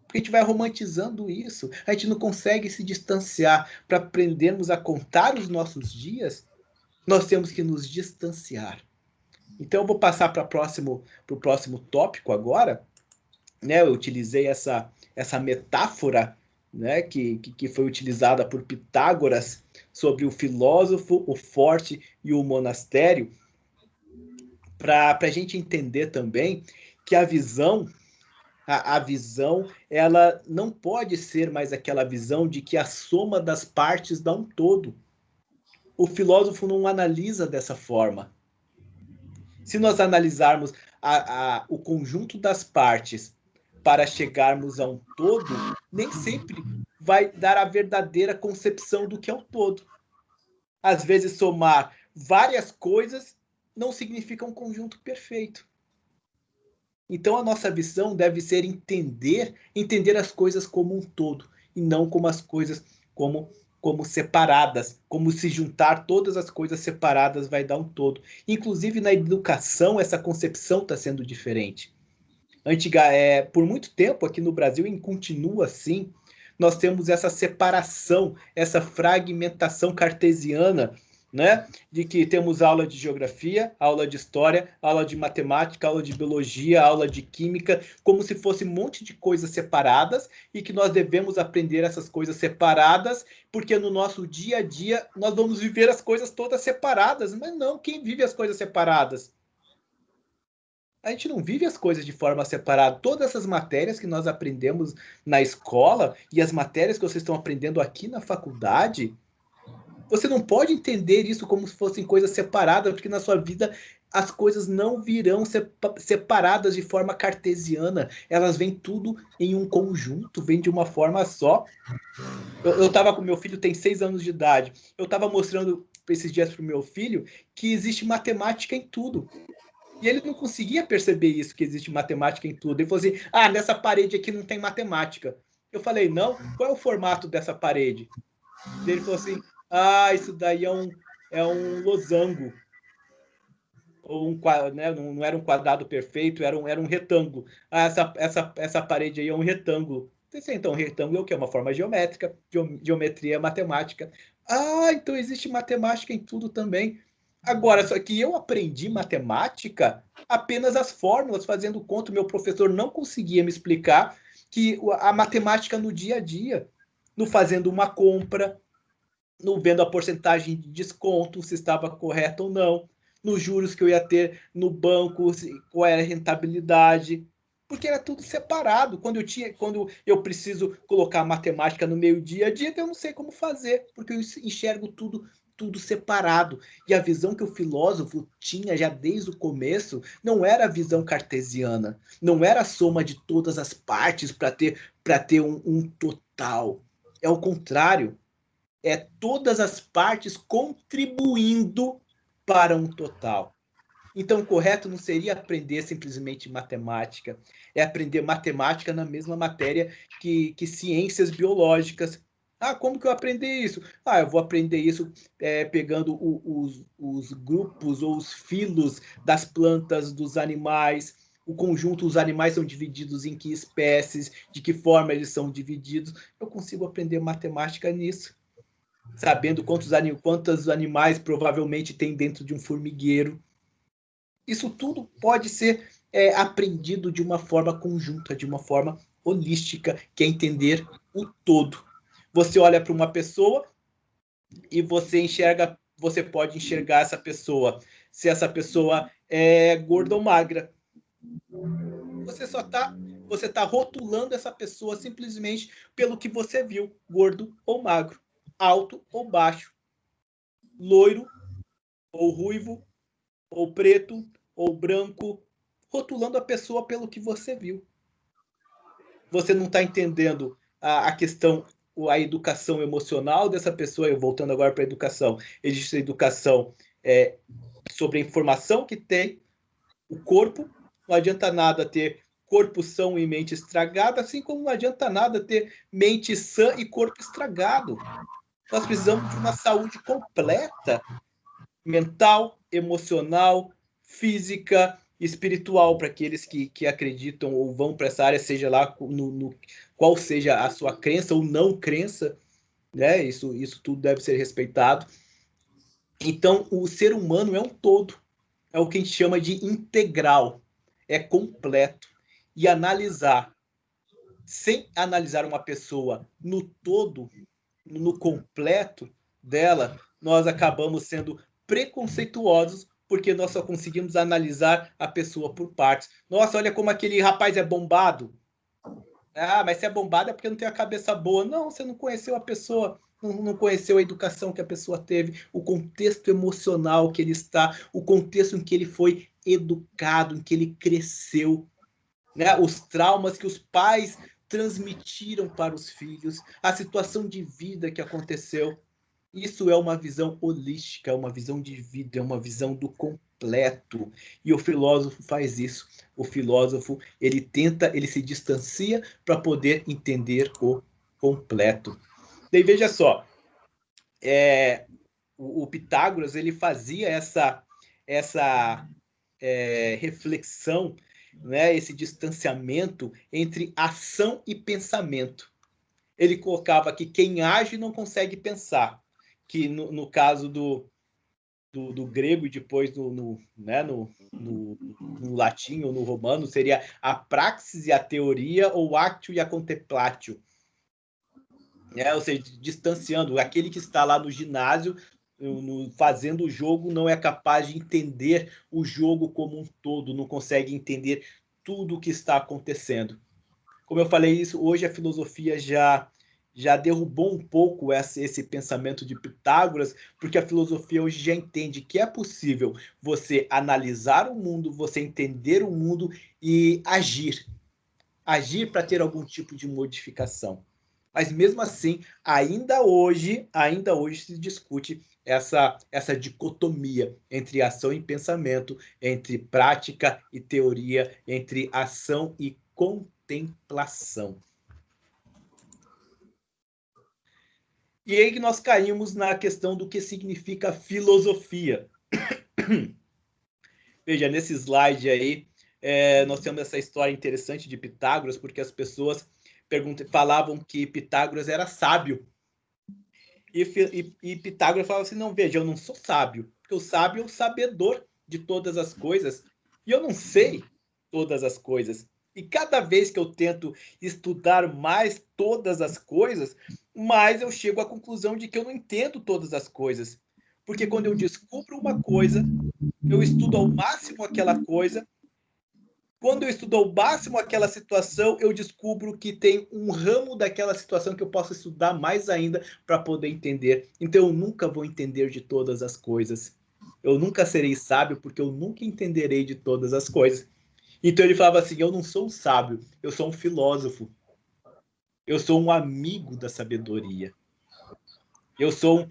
Porque a gente vai romantizando isso, a gente não consegue se distanciar. Para aprendermos a contar os nossos dias, nós temos que nos distanciar. Então eu vou passar para o próximo tópico agora, né? Eu utilizei essa metáfora, né, que foi utilizada por Pitágoras sobre o filósofo, o forte e o monastério, para a gente entender também que a visão, ela não pode ser mais aquela visão de que a soma das partes dá um todo. O filósofo não analisa dessa forma. Se nós analisarmos o conjunto das partes para chegarmos a um todo, nem sempre vai dar a verdadeira concepção do que é o todo. Às vezes, somar várias coisas não significa um conjunto perfeito. Então, a nossa visão deve ser entender as coisas como um todo, e não como as coisas como separadas, como se juntar todas as coisas separadas vai dar um todo. Inclusive, na educação, essa concepção está sendo diferente. Por muito tempo aqui no Brasil, e continua assim, nós temos essa separação, essa fragmentação cartesiana, né? De que temos aula de geografia, aula de história, aula de matemática, aula de biologia, aula de química, como se fosse um monte de coisas separadas, e que nós devemos aprender essas coisas separadas, porque no nosso dia a dia nós vamos viver as coisas todas separadas. Mas não, quem vive as coisas separadas? A gente não vive as coisas de forma separada. Todas essas matérias que nós aprendemos na escola e as matérias que vocês estão aprendendo aqui na faculdade, você não pode entender isso como se fossem coisas separadas, porque na sua vida as coisas não virão separadas de forma cartesiana. Elas vêm tudo em um conjunto, vêm de uma forma só. Eu estava com meu filho, tem 6 anos de idade. Eu estava mostrando esses dias para o meu filho que existe matemática em tudo. E ele não conseguia perceber isso, que existe matemática em tudo. Ele falou assim, nessa parede aqui não tem matemática. Eu falei, não? Qual é o formato dessa parede? Ele falou assim, isso daí é um losango. Ou né, não era um quadrado perfeito, era um retângulo. Essa parede aí é um retângulo. Então, um retângulo é o quê? Uma forma geométrica, geometria matemática. Então existe matemática em tudo também. Agora, só que eu aprendi matemática apenas as fórmulas, fazendo conta. O meu professor não conseguia me explicar que a matemática no dia a dia, no fazendo uma compra, no vendo a porcentagem de desconto, se estava correto ou não, nos juros que eu ia ter no banco, qual era a rentabilidade, porque era tudo separado. Quando eu preciso colocar matemática no meu dia a dia, eu não sei como fazer, porque eu enxergo tudo tudo separado. E a visão que o filósofo tinha já desde o começo não era a visão cartesiana, não era a soma de todas as partes para ter um total. É o contrário. É todas as partes contribuindo para um total. Então, o correto não seria aprender simplesmente matemática, é aprender matemática na mesma matéria que ciências biológicas. Ah, como que eu aprendi isso? Ah, eu vou aprender isso pegando os grupos ou os filos das plantas, dos animais, o conjunto, os animais são divididos em que espécies, de que forma eles são divididos. Eu consigo aprender matemática nisso, sabendo quantos animais provavelmente tem dentro de um formigueiro. Isso tudo pode ser aprendido de uma forma conjunta, de uma forma holística, que é entender o todo. Você olha para uma pessoa e você pode enxergar essa pessoa, se essa pessoa é gorda ou magra. Você tá rotulando essa pessoa simplesmente pelo que você viu, gordo ou magro, alto ou baixo, loiro ou ruivo, ou preto, ou branco, rotulando a pessoa pelo que você viu. Você não está entendendo a questão, a educação emocional dessa pessoa. Eu voltando agora para a educação. Existe a educação sobre a informação que tem o corpo. Não adianta nada ter corpo são e mente estragada, assim como não adianta nada ter mente sã e corpo estragado. Nós precisamos de uma saúde completa, mental, emocional, física, espiritual, para aqueles que acreditam ou vão para essa área, seja lá qual seja a sua crença ou não crença, né? Isso tudo deve ser respeitado. Então, o ser humano é um todo, é o que a gente chama de integral, é completo. E analisar, sem analisar uma pessoa no todo, no completo dela, nós acabamos sendo preconceituosos porque nós só conseguimos analisar a pessoa por partes. Nossa, olha como aquele rapaz é bombado. Ah, mas se é bombado é porque não tem a cabeça boa. Não, você não conheceu a pessoa, não conheceu a educação que a pessoa teve, o contexto emocional que ele está, o contexto em que ele foi educado, em que ele cresceu, né? Os traumas que os pais transmitiram para os filhos, a situação de vida que aconteceu. Isso é uma visão holística, é uma visão de vida, é uma visão do completo. E o filósofo faz isso. O filósofo, ele se distancia para poder entender o completo. Daí veja só, o Pitágoras, ele fazia essa reflexão, né, esse distanciamento entre ação e pensamento. Ele colocava que quem age não consegue pensar, que no caso do grego e depois no latim ou no romano seria a praxis e a teoria, ou actio e a contemplatio. Ou seja, distanciando, aquele que está lá no ginásio fazendo o jogo não é capaz de entender o jogo como um todo, não consegue entender tudo o que está acontecendo. Como eu falei isso, hoje a filosofia já derrubou um pouco esse pensamento de Pitágoras, porque a filosofia hoje já entende que é possível você analisar o mundo, você entender o mundo e agir para ter algum tipo de modificação. Mas mesmo assim, ainda hoje se discute essa dicotomia entre ação e pensamento, entre prática e teoria, entre ação e contemplação. E aí que nós caímos na questão do que significa filosofia. Veja, nesse slide aí, nós temos essa história interessante de Pitágoras, porque as pessoas falavam que Pitágoras era sábio. E Pitágoras falava assim, não, veja, eu não sou sábio, porque o sábio é o sabedor de todas as coisas, e eu não sei todas as coisas. E cada vez que eu tento estudar mais todas as coisas, mais eu chego à conclusão de que eu não entendo todas as coisas. Porque quando eu descubro uma coisa, eu estudo ao máximo aquela coisa, Quando eu estudo ao máximo aquela situação, eu descubro que tem um ramo daquela situação que eu posso estudar mais ainda para poder entender. Então, eu nunca vou entender de todas as coisas. Eu nunca serei sábio porque eu nunca entenderei de todas as coisas. Então, ele falava assim, eu não sou um sábio, eu sou um filósofo. Eu sou um amigo da sabedoria. Eu sou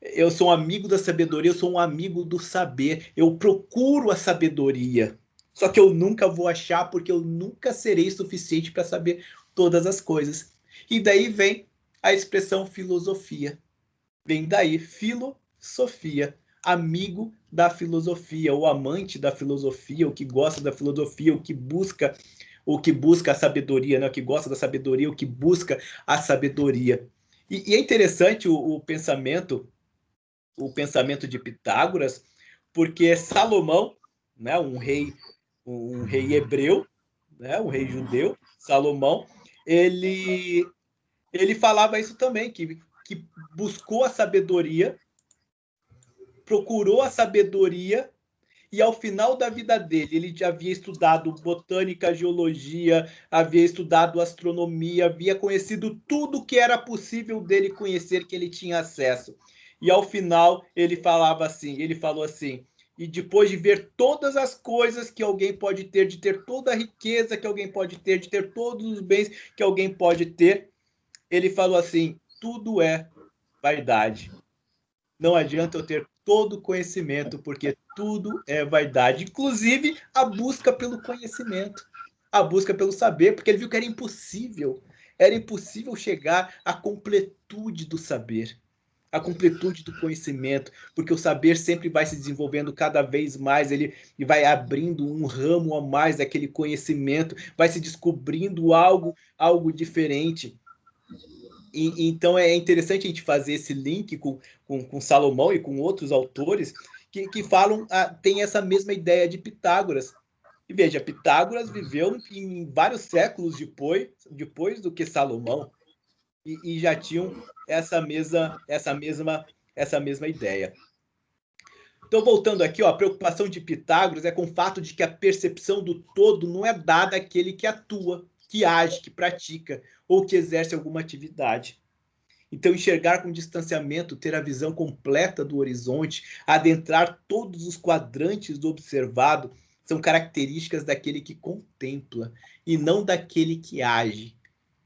eu sou um amigo da sabedoria, eu sou um amigo do saber. Eu procuro a sabedoria. Só que eu nunca vou achar porque eu nunca serei suficiente para saber todas as coisas. E daí vem a expressão filosofia. Vem daí, filosofia. Amigo da filosofia, o amante da filosofia, o que gosta da filosofia, o que busca a sabedoria, né? O que gosta da sabedoria, o que busca a sabedoria. E é interessante o pensamento de Pitágoras, porque Salomão, né, um rei hebreu, né, um rei judeu, Salomão, ele falava isso também, que buscou a sabedoria, procurou a sabedoria, e ao final da vida dele, ele já havia estudado botânica, geologia, havia estudado astronomia, havia conhecido tudo que era possível dele conhecer, que ele tinha acesso. E ao final ele falou assim, e depois de ver todas as coisas que alguém pode ter, de ter toda a riqueza que alguém pode ter, de ter todos os bens que alguém pode ter, ele falou assim, tudo é vaidade. Não adianta eu ter todo o conhecimento, porque tudo é vaidade, inclusive a busca pelo conhecimento, a busca pelo saber, porque ele viu que era impossível chegar à completude do saber, à completude do conhecimento, porque o saber sempre vai se desenvolvendo cada vez mais, ele vai abrindo um ramo a mais daquele conhecimento, vai se descobrindo algo diferente. Então é interessante a gente fazer esse link com Salomão e com outros autores que falam, tem essa mesma ideia de Pitágoras. E veja, Pitágoras viveu em vários séculos depois do que Salomão, e já tinham essa mesma ideia. Então, voltando aqui, ó, a preocupação de Pitágoras é com o fato de que a percepção do todo não é dada àquele que atua, que age, que pratica ou que exerce alguma atividade. Então, enxergar com distanciamento, ter a visão completa do horizonte, adentrar todos os quadrantes do observado, são características daquele que contempla e não daquele que age.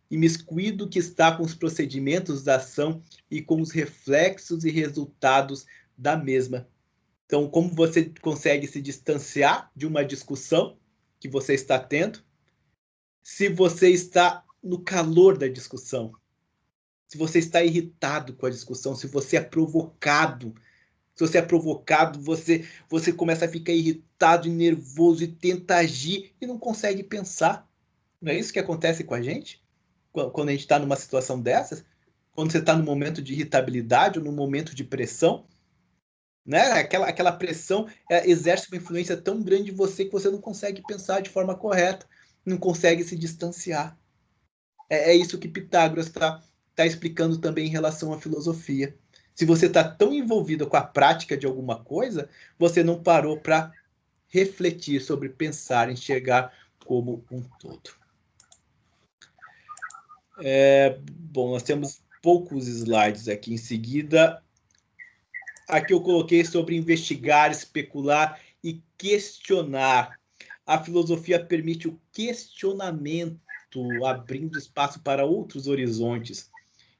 Imiscuído que está com os procedimentos da ação e com os reflexos e resultados da mesma. Então, como você consegue se distanciar de uma discussão que você está tendo, se você está no calor da discussão? Se você está irritado com a discussão, se você é provocado, você começa a ficar irritado e nervoso e tenta agir e não consegue pensar. Não é isso que acontece com a gente? Quando a gente está numa situação dessas? Quando você está num momento de irritabilidade ou num momento de pressão? Né? Aquela pressão exerce uma influência tão grande em você que você não consegue pensar de forma correta, não consegue se distanciar. É isso que Pitágoras está explicando também em relação à filosofia. Se você está tão envolvido com a prática de alguma coisa, você não parou para refletir sobre pensar, enxergar como um todo. Bom, nós temos poucos slides aqui em seguida. Aqui eu coloquei sobre investigar, especular e questionar. A filosofia permite o questionamento, abrindo espaço para outros horizontes,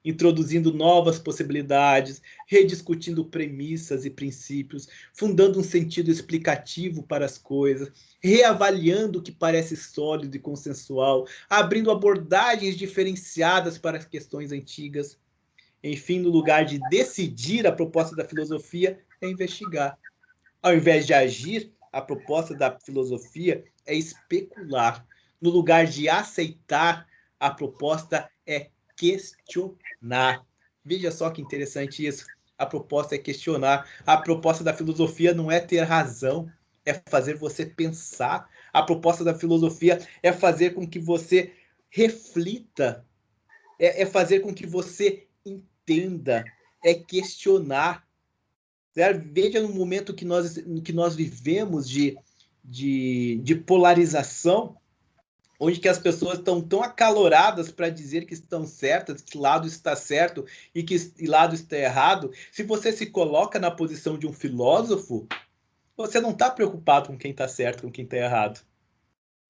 introduzindo novas possibilidades, rediscutindo premissas e princípios, fundando um sentido explicativo para as coisas, reavaliando o que parece sólido e consensual, abrindo abordagens diferenciadas para as questões antigas. Enfim, no lugar de decidir, a proposta da filosofia é investigar. Ao invés de agir, a proposta da filosofia é especular. No lugar de aceitar, a proposta é questionar. Veja só que interessante isso. A proposta é questionar. A proposta da filosofia não é ter razão, é fazer você pensar. A proposta da filosofia é fazer com que você reflita, é fazer com que você entenda, é questionar. Veja no momento que nós vivemos de de polarização, onde que as pessoas estão tão acaloradas para dizer que estão certas, que lado está certo e que lado está errado. Se você se coloca na posição de um filósofo, você não está preocupado com quem está certo, com quem está errado.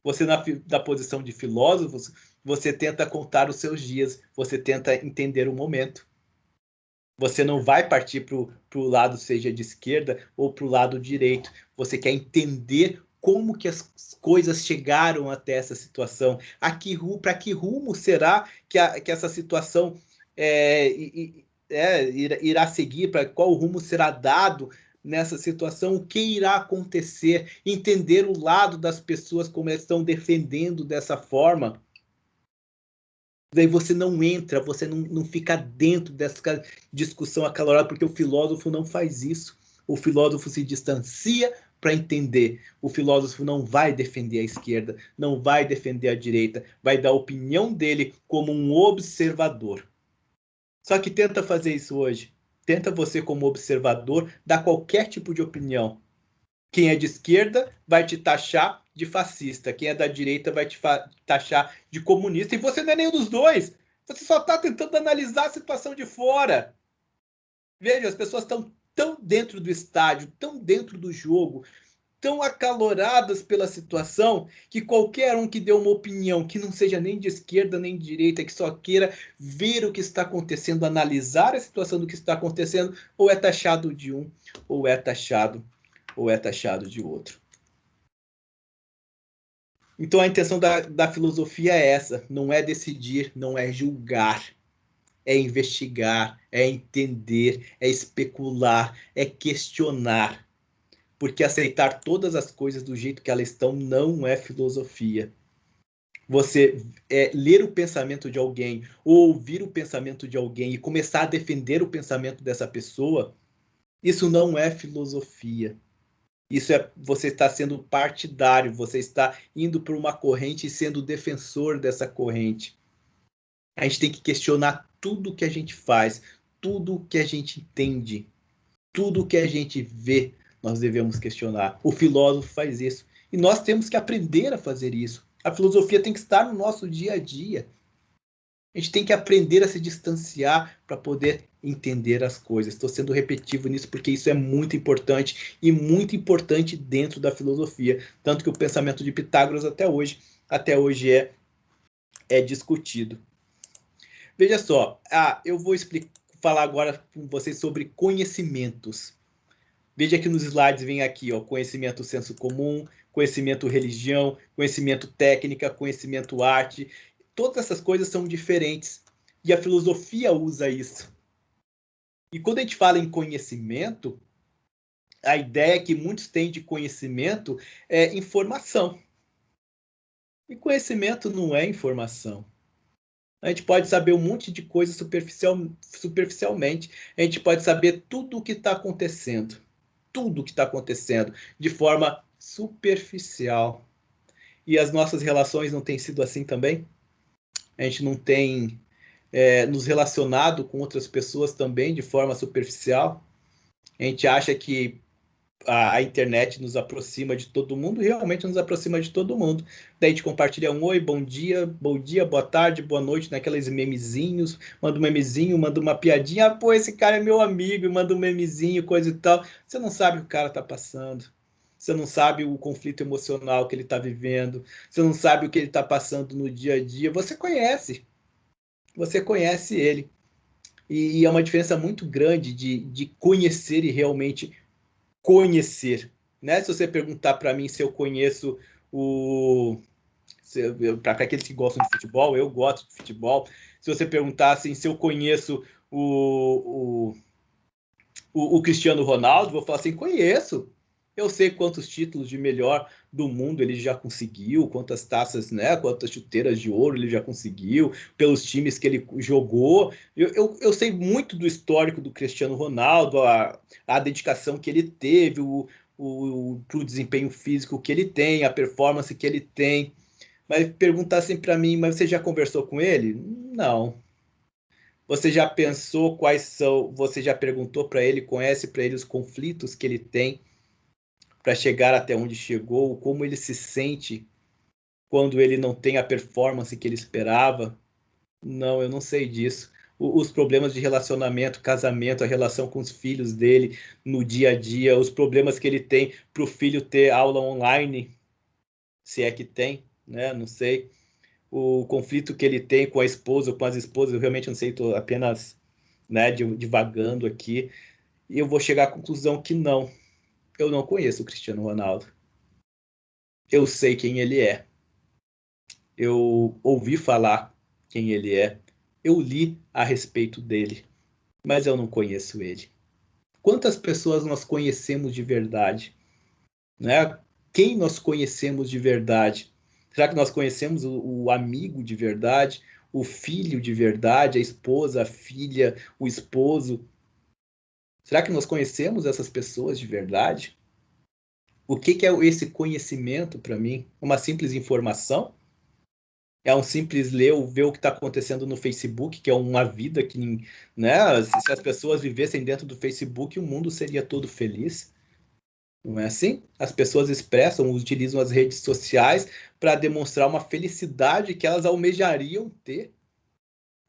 Você, na posição de filósofos, você tenta contar os seus dias, você tenta entender o momento. Você não vai partir para o lado, seja de esquerda ou para o lado direito. Você quer entender como que as coisas chegaram até essa situação. Para que rumo será que essa situação irá seguir? Para qual rumo será dado nessa situação? O que irá acontecer? Entender o lado das pessoas, como elas estão defendendo dessa forma. Daí você não entra, você não fica dentro dessa discussão acalorada, porque o filósofo não faz isso. O filósofo se distancia para entender. O filósofo não vai defender a esquerda, não vai defender a direita, vai dar a opinião dele como um observador. Só que tenta fazer isso hoje. Tenta você, como observador, dar qualquer tipo de opinião. Quem é de esquerda vai te taxar de fascista. Quem é da direita vai te taxar de comunista. E você não é nenhum dos dois. Você só está tentando analisar a situação de fora. Veja, as pessoas estão tão dentro do estádio, tão dentro do jogo, tão acaloradas pela situação, que qualquer um que dê uma opinião que não seja nem de esquerda nem de direita, que só queira ver o que está acontecendo, analisar a situação do que está acontecendo, ou é taxado de um, ou é taxado de outro. Então a intenção da filosofia é essa, não é decidir, não é julgar, é investigar, é entender, é especular, é questionar. Porque aceitar todas as coisas do jeito que elas estão não é filosofia. Você ler o pensamento de alguém, ou ouvir o pensamento de alguém e começar a defender o pensamento dessa pessoa, isso não é filosofia. Isso é você está sendo partidário, você está indo por uma corrente e sendo defensor dessa corrente. A gente tem que questionar tudo que a gente faz, tudo que a gente entende, tudo que a gente vê, nós devemos questionar. O filósofo faz isso. E nós temos que aprender a fazer isso. A filosofia tem que estar no nosso dia a dia. A gente tem que aprender a se distanciar para poder entender as coisas. Estou sendo repetitivo nisso porque isso é muito importante e muito importante dentro da filosofia. Tanto que o pensamento de Pitágoras até hoje é discutido. Veja só, eu vou falar agora com vocês sobre conhecimentos. Veja que nos slides vem aqui, ó, conhecimento senso comum, conhecimento religião, conhecimento técnica, conhecimento arte. Todas essas coisas são diferentes. E a filosofia usa isso. E quando a gente fala em conhecimento, a ideia que muitos têm de conhecimento é informação. E conhecimento não é informação. A gente pode saber um monte de coisa superficialmente. A gente pode saber tudo o que está acontecendo. Tudo o que está acontecendo de forma superficial. E as nossas relações não têm sido assim também? A gente não tem nos relacionado com outras pessoas também de forma superficial? A gente acha que a internet nos aproxima de todo mundo, realmente nos aproxima de todo mundo. Daí a gente compartilha um oi, bom dia, boa tarde, boa noite, naqueles memezinhos, manda um memezinho, manda uma piadinha, pô, esse cara é meu amigo, manda um memezinho, coisa e tal. Você não sabe o que o cara tá passando. Você não sabe o conflito emocional que ele está vivendo. Você não sabe o que ele está passando no dia a dia. Você conhece ele. E é uma diferença muito grande de conhecer e realmente conhecer, né? Se você perguntar para mim se eu conheço para aqueles que gostam de futebol, eu gosto de futebol. Se você perguntar assim, se eu conheço o Cristiano Ronaldo, vou falar assim, conheço. Eu sei quantos títulos de melhor do mundo ele já conseguiu, quantas taças, né, quantas chuteiras de ouro ele já conseguiu, pelos times que ele jogou. Eu sei muito do histórico do Cristiano Ronaldo, a dedicação que ele teve, pro desempenho físico que ele tem, a performance que ele tem. Mas perguntar assim para mim, mas você já conversou com ele? Não. Você já pensou quais são, você já perguntou para ele, conhece para ele os conflitos que ele tem? para chegar até onde chegou, como ele se sente quando ele não tem a performance que ele esperava. Não, eu não sei disso. Os problemas de relacionamento, casamento, a relação com os filhos dele no dia a dia, os problemas que ele tem para o filho ter aula online, se é que tem, né? Não sei. O conflito que ele tem com a esposa, com as esposas, eu realmente não sei, estou apenas, né, divagando aqui. E eu vou chegar à conclusão que não. Eu não conheço o Cristiano Ronaldo. Eu sei quem ele é. Eu ouvi falar quem ele é. Eu li a respeito dele, mas eu não conheço ele. Quantas pessoas nós conhecemos de verdade? Né? Quem nós conhecemos de verdade? Será que nós conhecemos o amigo de verdade? O filho de verdade? A esposa, a filha, o esposo? Será que nós conhecemos essas pessoas de verdade? O que é esse conhecimento para mim? Uma simples informação? É um simples ler ou ver o que está acontecendo no Facebook, que é uma vida que, né? Se as pessoas vivessem dentro do Facebook, o mundo seria todo feliz. Não é assim? As pessoas expressam, utilizam as redes sociais para demonstrar uma felicidade que elas almejariam ter,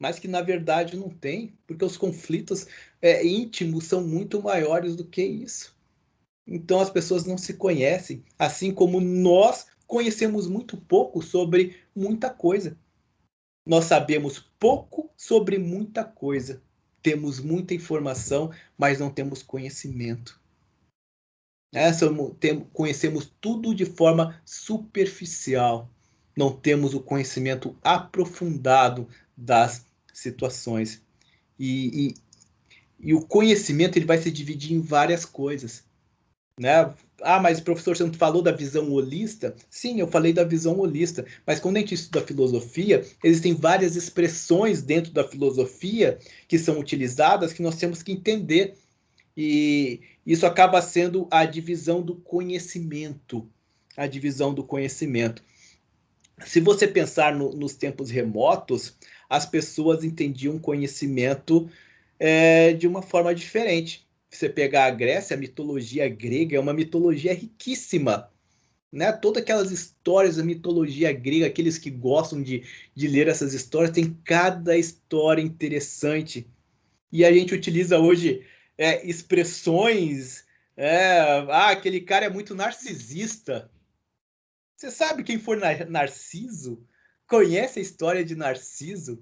mas que na verdade não tem, porque os conflitos íntimos são muito maiores do que isso. Então as pessoas não se conhecem, assim como nós conhecemos muito pouco sobre muita coisa. Nós sabemos pouco sobre muita coisa. Temos muita informação, mas não temos conhecimento. Conhecemos tudo de forma superficial. Não temos o conhecimento aprofundado das situações. E o conhecimento ele vai se dividir em várias coisas. Né? Ah, mas professor, você não falou da visão holista? Sim, eu falei da visão holista, mas quando a gente estuda filosofia, existem várias expressões dentro da filosofia que são utilizadas que nós temos que entender. E isso acaba sendo a divisão do conhecimento. A divisão do conhecimento. Se você pensar nos tempos remotos, as pessoas entendiam conhecimento de uma forma diferente. Você pegar a Grécia, a mitologia grega é uma mitologia riquíssima. Né? Todas aquelas histórias da mitologia grega, aqueles que gostam de ler essas histórias, tem cada história interessante. E a gente utiliza hoje expressões. Aquele cara é muito narcisista. Você sabe quem foi Narciso? Conhece a história de Narciso?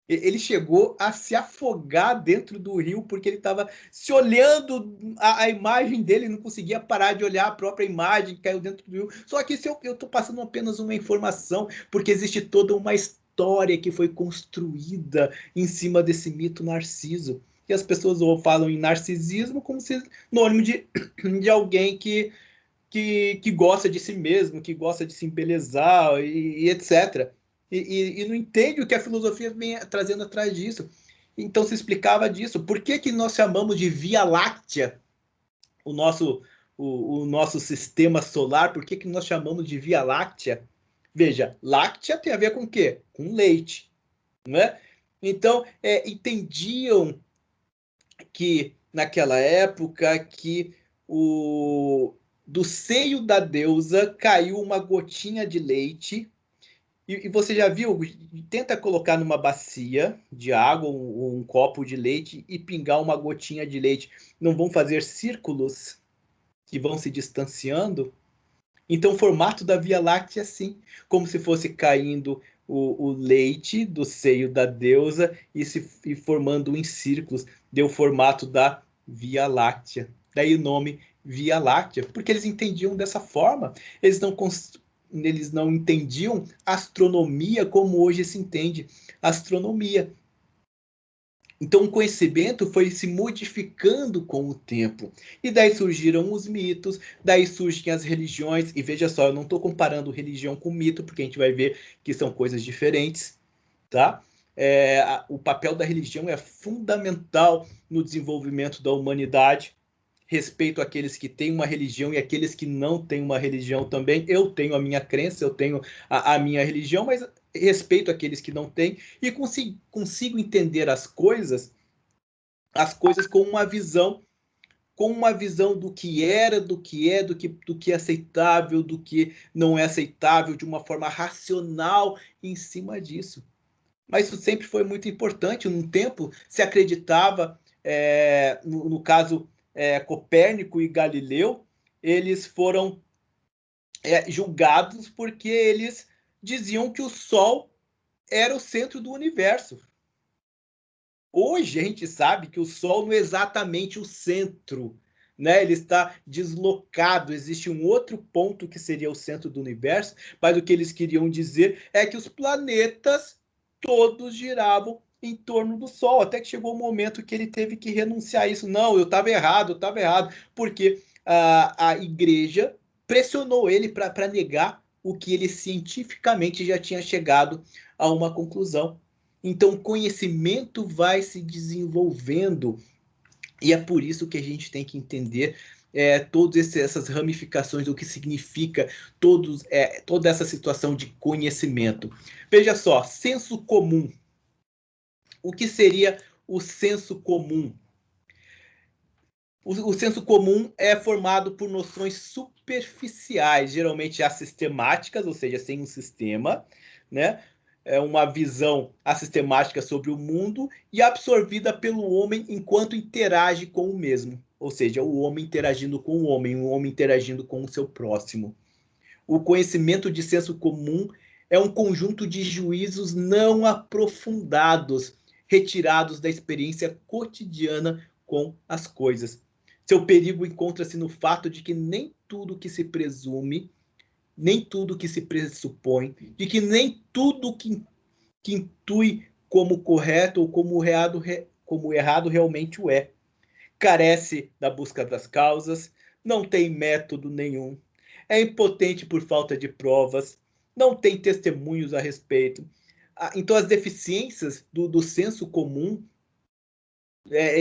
Ele chegou a se afogar dentro do rio porque ele estava se olhando a imagem dele, não conseguia parar de olhar a própria imagem, caiu dentro do rio. Só que eu estou passando apenas uma informação, porque existe toda uma história que foi construída em cima desse mito Narciso. E as pessoas falam em narcisismo como sinônimo de alguém que gosta de si mesmo, que gosta de se embelezar e etc. E não entende o que a filosofia vem trazendo atrás disso. Então se explicava disso. Por que nós chamamos de Via Láctea o nosso sistema solar? Por que nós chamamos de Via Láctea? Veja, láctea tem a ver com o quê? Com leite. Não é? Então, entendiam que naquela época que do seio da deusa caiu uma gotinha de leite. E você já viu? Tenta colocar numa bacia de água um copo de leite e pingar uma gotinha de leite. Não vão fazer círculos que vão se distanciando? Então, o formato da Via Láctea é assim, como se fosse caindo o leite do seio da deusa e formando em círculos. Deu o formato da Via Láctea. Daí o nome Via Láctea, porque eles entendiam dessa forma. Eles não entendiam astronomia como hoje se entende astronomia. Então o conhecimento foi se modificando com o tempo. E daí surgiram os mitos, daí surgem as religiões. E veja só, eu não estou comparando religião com mito, porque a gente vai ver que são coisas diferentes. Tá? O papel da religião é fundamental no desenvolvimento da humanidade. Respeito àqueles que têm uma religião e aqueles que não têm uma religião também. Eu tenho a minha crença, eu tenho a minha religião, mas respeito aqueles que não têm e consigo entender as coisas com uma visão com uma visão do que era, do que é, do que é aceitável, do que não é aceitável, de uma forma racional em cima disso. Mas isso sempre foi muito importante. Num tempo se acreditava, no caso Copérnico e Galileu, eles foram julgados porque eles diziam que o Sol era o centro do universo. Hoje a gente sabe que o Sol não é exatamente o centro, né? Ele está deslocado, existe um outro ponto que seria o centro do universo, mas o que eles queriam dizer é que os planetas todos giravam em torno do Sol, até que chegou o momento que ele teve que renunciar a isso. Não, eu estava errado, porque a igreja pressionou ele para negar o que ele cientificamente já tinha chegado a uma conclusão. Então, o conhecimento vai se desenvolvendo e é por isso que a gente tem que entender todas essas ramificações, o que significa toda essa situação de conhecimento. Veja só, senso comum. O que seria o senso comum? O senso comum é formado por noções superficiais, geralmente assistemáticas, ou seja, sem um sistema, né? É uma visão assistemática sobre o mundo e absorvida pelo homem enquanto interage com o mesmo. Ou seja, o homem interagindo com o homem interagindo com o seu próximo. O conhecimento de senso comum é um conjunto de juízos não aprofundados, retirados da experiência cotidiana com as coisas. Seu perigo encontra-se no fato de que nem tudo que se presume, nem tudo que se pressupõe, de que nem tudo que intui como correto ou como errado realmente o é. Carece da busca das causas, não tem método nenhum, é impotente por falta de provas, não tem testemunhos a respeito. Então, as deficiências do senso comum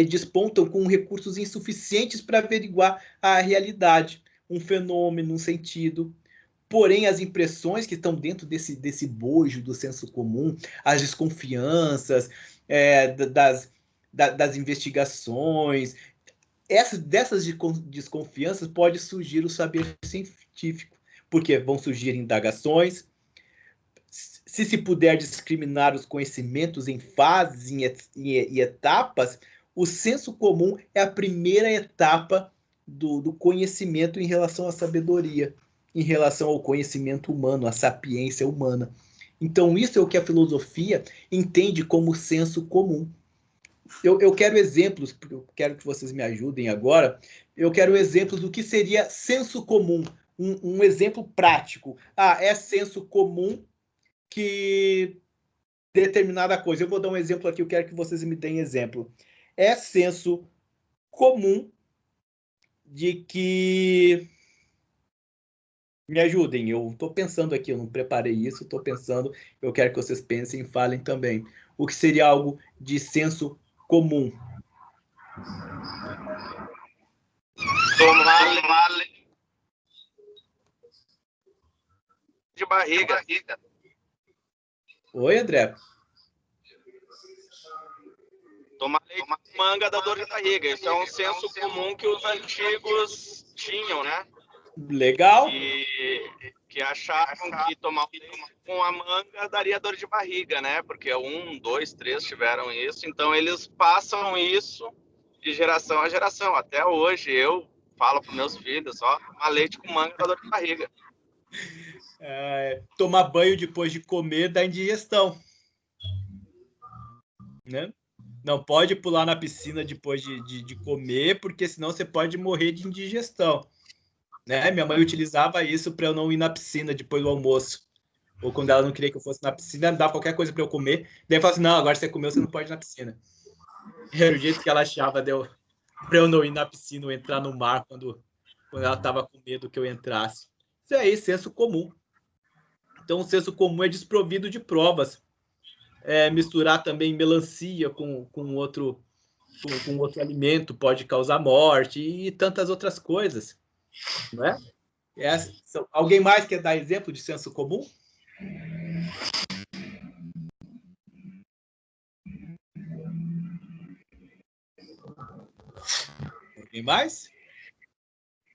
despontam com recursos insuficientes para averiguar a realidade, um fenômeno, um sentido. Porém, as impressões que estão dentro desse bojo do senso comum, as desconfianças das investigações, dessas desconfianças pode surgir o saber científico, porque vão surgir indagações. Se puder discriminar os conhecimentos em fases e etapas, o senso comum é a primeira etapa do conhecimento em relação à sabedoria, em relação ao conhecimento humano, à sapiência humana. Então, isso é o que a filosofia entende como senso comum. Eu quero exemplos, porque eu quero que vocês me ajudem agora. Eu quero exemplos do que seria senso comum, um exemplo prático. É senso comum que determinada coisa. Eu vou dar um exemplo aqui, eu quero que vocês me deem exemplo. É senso comum de que... Me ajudem, eu estou pensando aqui, eu não preparei isso, estou pensando, eu quero que vocês pensem e falem também. O que seria algo de senso comum? Tomar de barriga. Oi, André? Tomar leite de manga dá dor de barriga. Isso é um senso comum que os antigos tinham, né? Legal. Que achavam que tomar leite com a manga daria dor de barriga, né? Porque 1, 2, 3 tiveram isso. Então, eles passam isso de geração a geração. Até hoje, eu falo para meus filhos, tomar leite com manga dá dor de barriga. Tomar banho depois de comer dá indigestão, né? Não pode pular na piscina depois de comer, porque senão você pode morrer de indigestão, né? Minha mãe utilizava isso para eu não ir na piscina depois do almoço. Ou quando ela não queria que eu fosse na piscina, dava qualquer coisa para eu comer. Daí eu falava assim, não, agora você comeu, você não pode ir na piscina. Era o jeito que ela achava para eu não ir na piscina ou entrar no mar quando ela estava com medo que eu entrasse. Isso aí, senso comum. Então, o senso comum é desprovido de provas. Misturar também melancia com outro alimento pode causar morte e tantas outras coisas, não é? Alguém mais quer dar exemplo de senso comum? Alguém mais?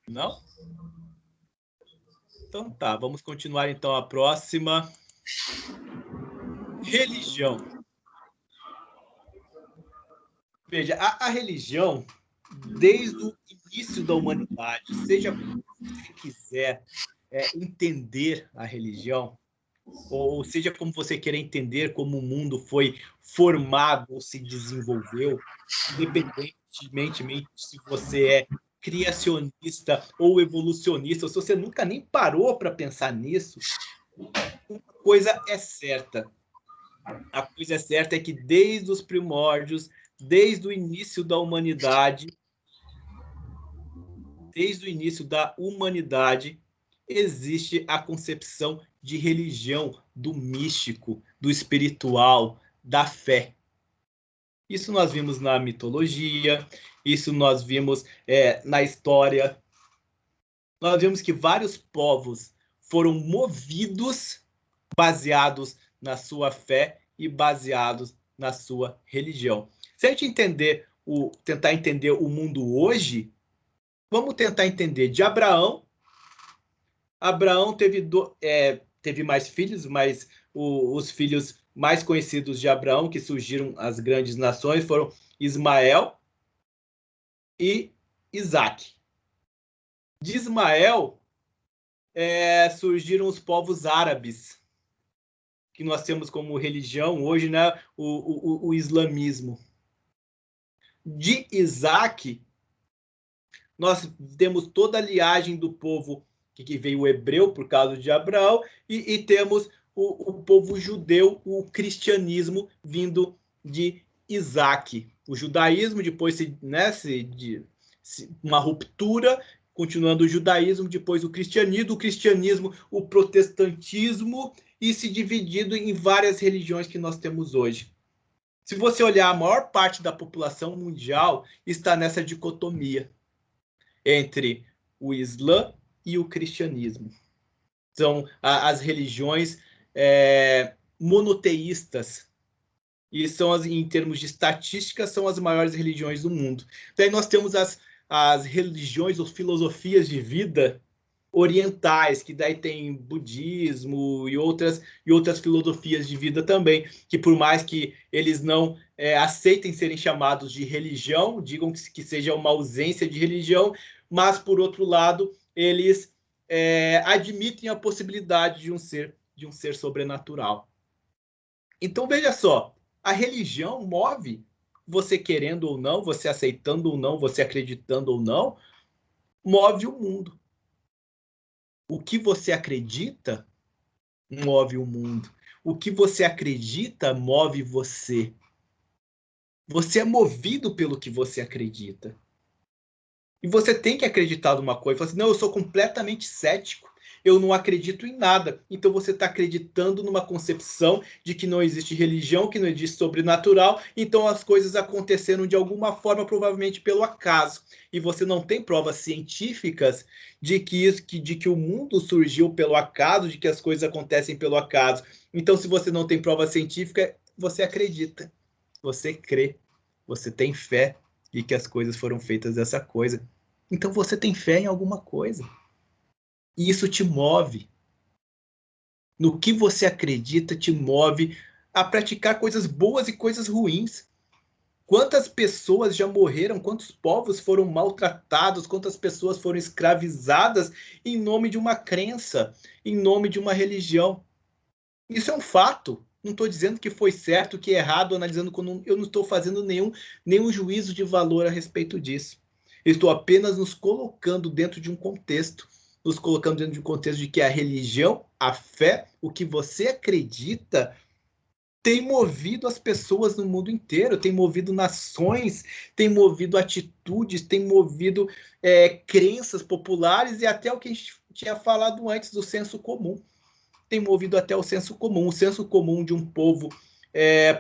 Não? Então tá, vamos continuar então a próxima. Religião. Veja, a religião, desde o início da humanidade, seja como você quiser entender a religião, ou seja como você querer entender como o mundo foi formado ou se desenvolveu, independentemente se você é criacionista ou evolucionista, ou se você nunca nem parou para pensar nisso, uma coisa é certa. A coisa certa é que desde os primórdios, desde o início da humanidade, existe a concepção de religião, do místico, do espiritual, da fé. Isso nós vimos na mitologia, isso nós vimos na história. Nós vimos que vários povos foram movidos baseados na sua fé e baseados na sua religião. Se a gente tentar entender o mundo hoje, vamos tentar entender de Abraão. Abraão teve mais filhos, mas os filhos mais conhecidos de Abraão, que surgiram as grandes nações, foram Ismael e Isaque. De Ismael surgiram os povos árabes, que nós temos como religião hoje, né, o islamismo. De Isaque, nós temos toda a linhagem do povo que veio o hebreu por causa de Abraão, e temos o povo judeu, o cristianismo vindo de Isaque. O judaísmo, depois uma ruptura, continuando o judaísmo, depois o cristianismo, o protestantismo, e se dividindo em várias religiões que nós temos hoje. Se você olhar, a maior parte da população mundial está nessa dicotomia entre o Islã e o cristianismo. São as religiões monoteístas, e em termos de estatística, são as maiores religiões do mundo. Daí nós temos as religiões ou filosofias de vida orientais, que daí tem budismo e outras filosofias de vida também, que por mais que eles não aceitem serem chamados de religião, digam que seja uma ausência de religião, mas por outro lado, eles admitem a possibilidade de um ser sobrenatural. Então veja só, a religião move, você querendo ou não, você aceitando ou não, você acreditando ou não, move o mundo. O que você acredita move o mundo. O que você acredita move você. Você é movido pelo que você acredita. E você tem que acreditar numa coisa. Fala assim, não, eu sou completamente cético. Eu não acredito em nada. Então você está acreditando numa concepção de que não existe religião, que não existe sobrenatural. Então as coisas aconteceram de alguma forma, provavelmente pelo acaso. E você não tem provas científicas de que o mundo surgiu pelo acaso, de que as coisas acontecem pelo acaso. Então, se você não tem prova científica, você acredita. Você crê. Você tem fé de que as coisas foram feitas dessa coisa. Então você tem fé em alguma coisa. E isso te move. No que você acredita te move a praticar coisas boas e coisas ruins. Quantas pessoas já morreram, quantos povos foram maltratados, quantas pessoas foram escravizadas em nome de uma crença, em nome de uma religião. Isso é um fato. Não estou dizendo que foi certo, que é errado, analisando quando eu não estou fazendo nenhum juízo de valor a respeito disso. Eu estou apenas nos colocando dentro de um contexto, de que a religião, a fé, o que você acredita, tem movido as pessoas no mundo inteiro, tem movido nações, tem movido atitudes, tem movido crenças populares e até o que a gente tinha falado antes do senso comum. Tem movido até o senso comum de um povo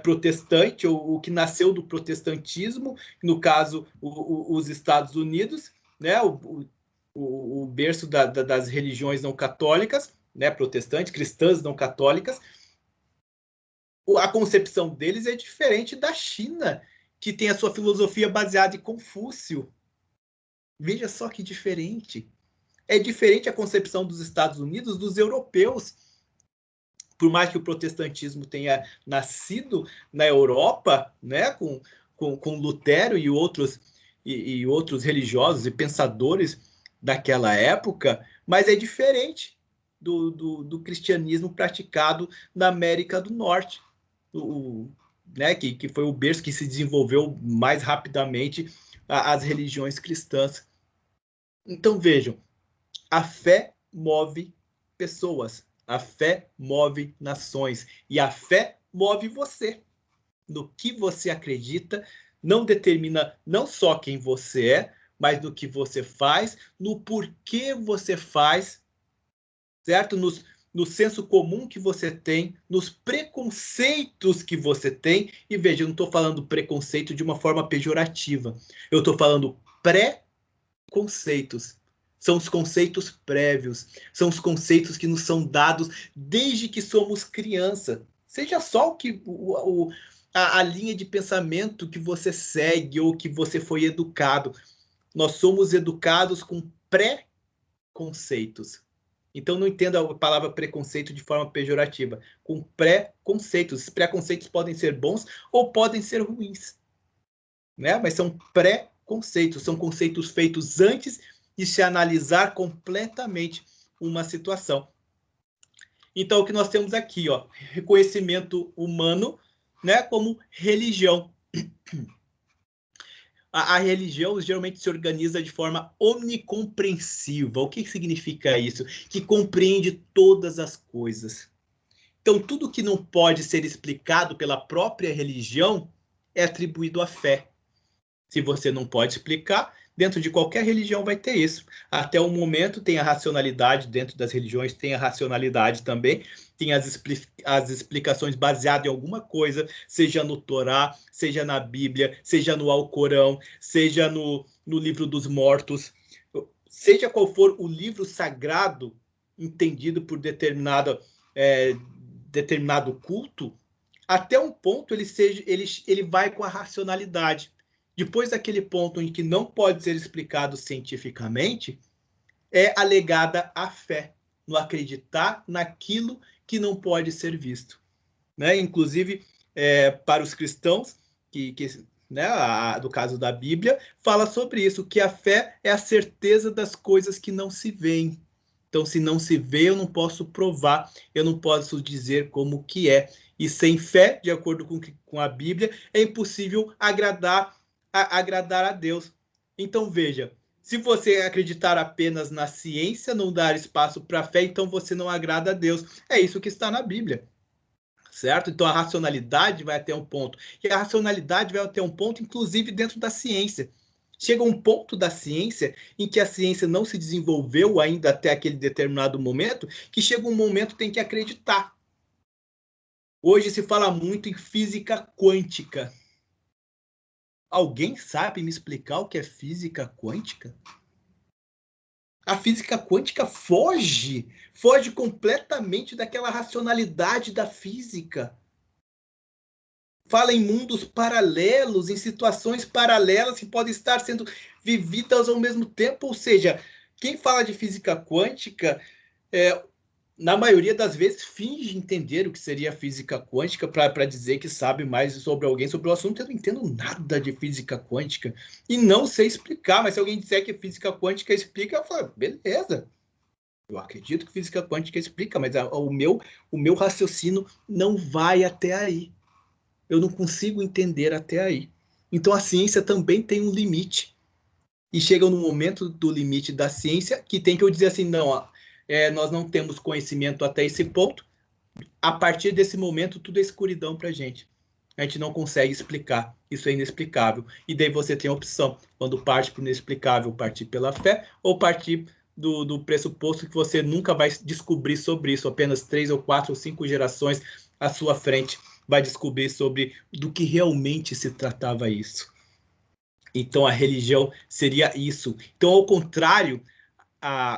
protestante, ou que nasceu do protestantismo, no caso, os Estados Unidos, né, o berço das religiões não católicas, né, protestantes, cristãs não católicas. A concepção deles é diferente da China, que tem a sua filosofia baseada em Confúcio. Veja só que diferente. É diferente a concepção dos Estados Unidos dos europeus. Por mais que o protestantismo tenha nascido na Europa, né, com Lutero e outros religiosos e pensadores daquela época, mas é diferente do cristianismo praticado na América do Norte, né, que foi o berço que se desenvolveu mais rapidamente as religiões cristãs. Então vejam, a fé move pessoas, a fé move nações e a fé move você. No que você acredita não determina não só quem você é, mas no que você faz, no porquê você faz, certo? No senso comum que você tem, nos preconceitos que você tem. E veja, eu não estou falando preconceito de uma forma pejorativa. Eu estou falando pré-conceitos. São os conceitos prévios, são os conceitos que nos são dados desde que somos criança. Seja só a linha de pensamento que você segue ou que você foi educado. Nós somos educados com pré-conceitos. Então, não entenda a palavra preconceito de forma pejorativa. Com pré-conceitos. Os preconceitos podem ser bons ou podem ser ruins, né? Mas são pré-conceitos. São conceitos feitos antes de se analisar completamente uma situação. Então, o que nós temos aqui, ó, reconhecimento humano, né, como religião. A religião geralmente se organiza de forma omnicompreensiva. O que significa isso? Que compreende todas as coisas. Então, tudo que não pode ser explicado pela própria religião é atribuído à fé. Se você não pode explicar, dentro de qualquer religião vai ter isso. Até o momento tem a racionalidade, dentro das religiões tem a racionalidade também, tem as explicações baseadas em alguma coisa, seja no Torá, seja na Bíblia, seja no Alcorão, seja no livro dos mortos, seja qual for o livro sagrado entendido por determinado culto, até um ponto ele vai com a racionalidade. Depois daquele ponto em que não pode ser explicado cientificamente, é alegada a fé, no acreditar naquilo que não pode ser visto. Né? Inclusive, para os cristãos, né, do caso da Bíblia, fala sobre isso, que a fé é a certeza das coisas que não se veem. Então, se não se vê, eu não posso provar, eu não posso dizer como que é. E sem fé, de acordo com a Bíblia, é impossível agradar a Deus. Então, veja, se você acreditar apenas na ciência, não dar espaço para a fé, então você não agrada a Deus. É isso que está na Bíblia, certo? Então, a racionalidade vai até um ponto. E a racionalidade vai até um ponto, inclusive, dentro da ciência. Chega um ponto da ciência em que a ciência não se desenvolveu ainda até aquele determinado momento, que chega um momento que tem que acreditar. Hoje se fala muito em física quântica. Alguém sabe me explicar o que é física quântica? A física quântica foge completamente daquela racionalidade da física. Fala em mundos paralelos, em situações paralelas que podem estar sendo vividas ao mesmo tempo. Ou seja, quem fala de física quântica, na maioria das vezes, finge entender o que seria física quântica para dizer que sabe mais sobre alguém, sobre o assunto. Eu não entendo nada de física quântica e não sei explicar, mas se alguém disser que física quântica explica, eu falo, beleza. Eu acredito que física quântica explica, mas o meu raciocínio não vai até aí. Eu não consigo entender até aí. Então a ciência também tem um limite. E chega no momento do limite da ciência que tem que eu dizer assim, não, nós não temos conhecimento até esse ponto. A partir desse momento, tudo é escuridão para a gente. A gente não consegue explicar. Isso é inexplicável. E daí você tem a opção. Quando parte para o inexplicável, partir pela fé, ou partir do pressuposto que você nunca vai descobrir sobre isso. Apenas 3 ou 4 ou 5 gerações à sua frente vai descobrir sobre do que realmente se tratava isso. Então, a religião seria isso. Então, ao contrário,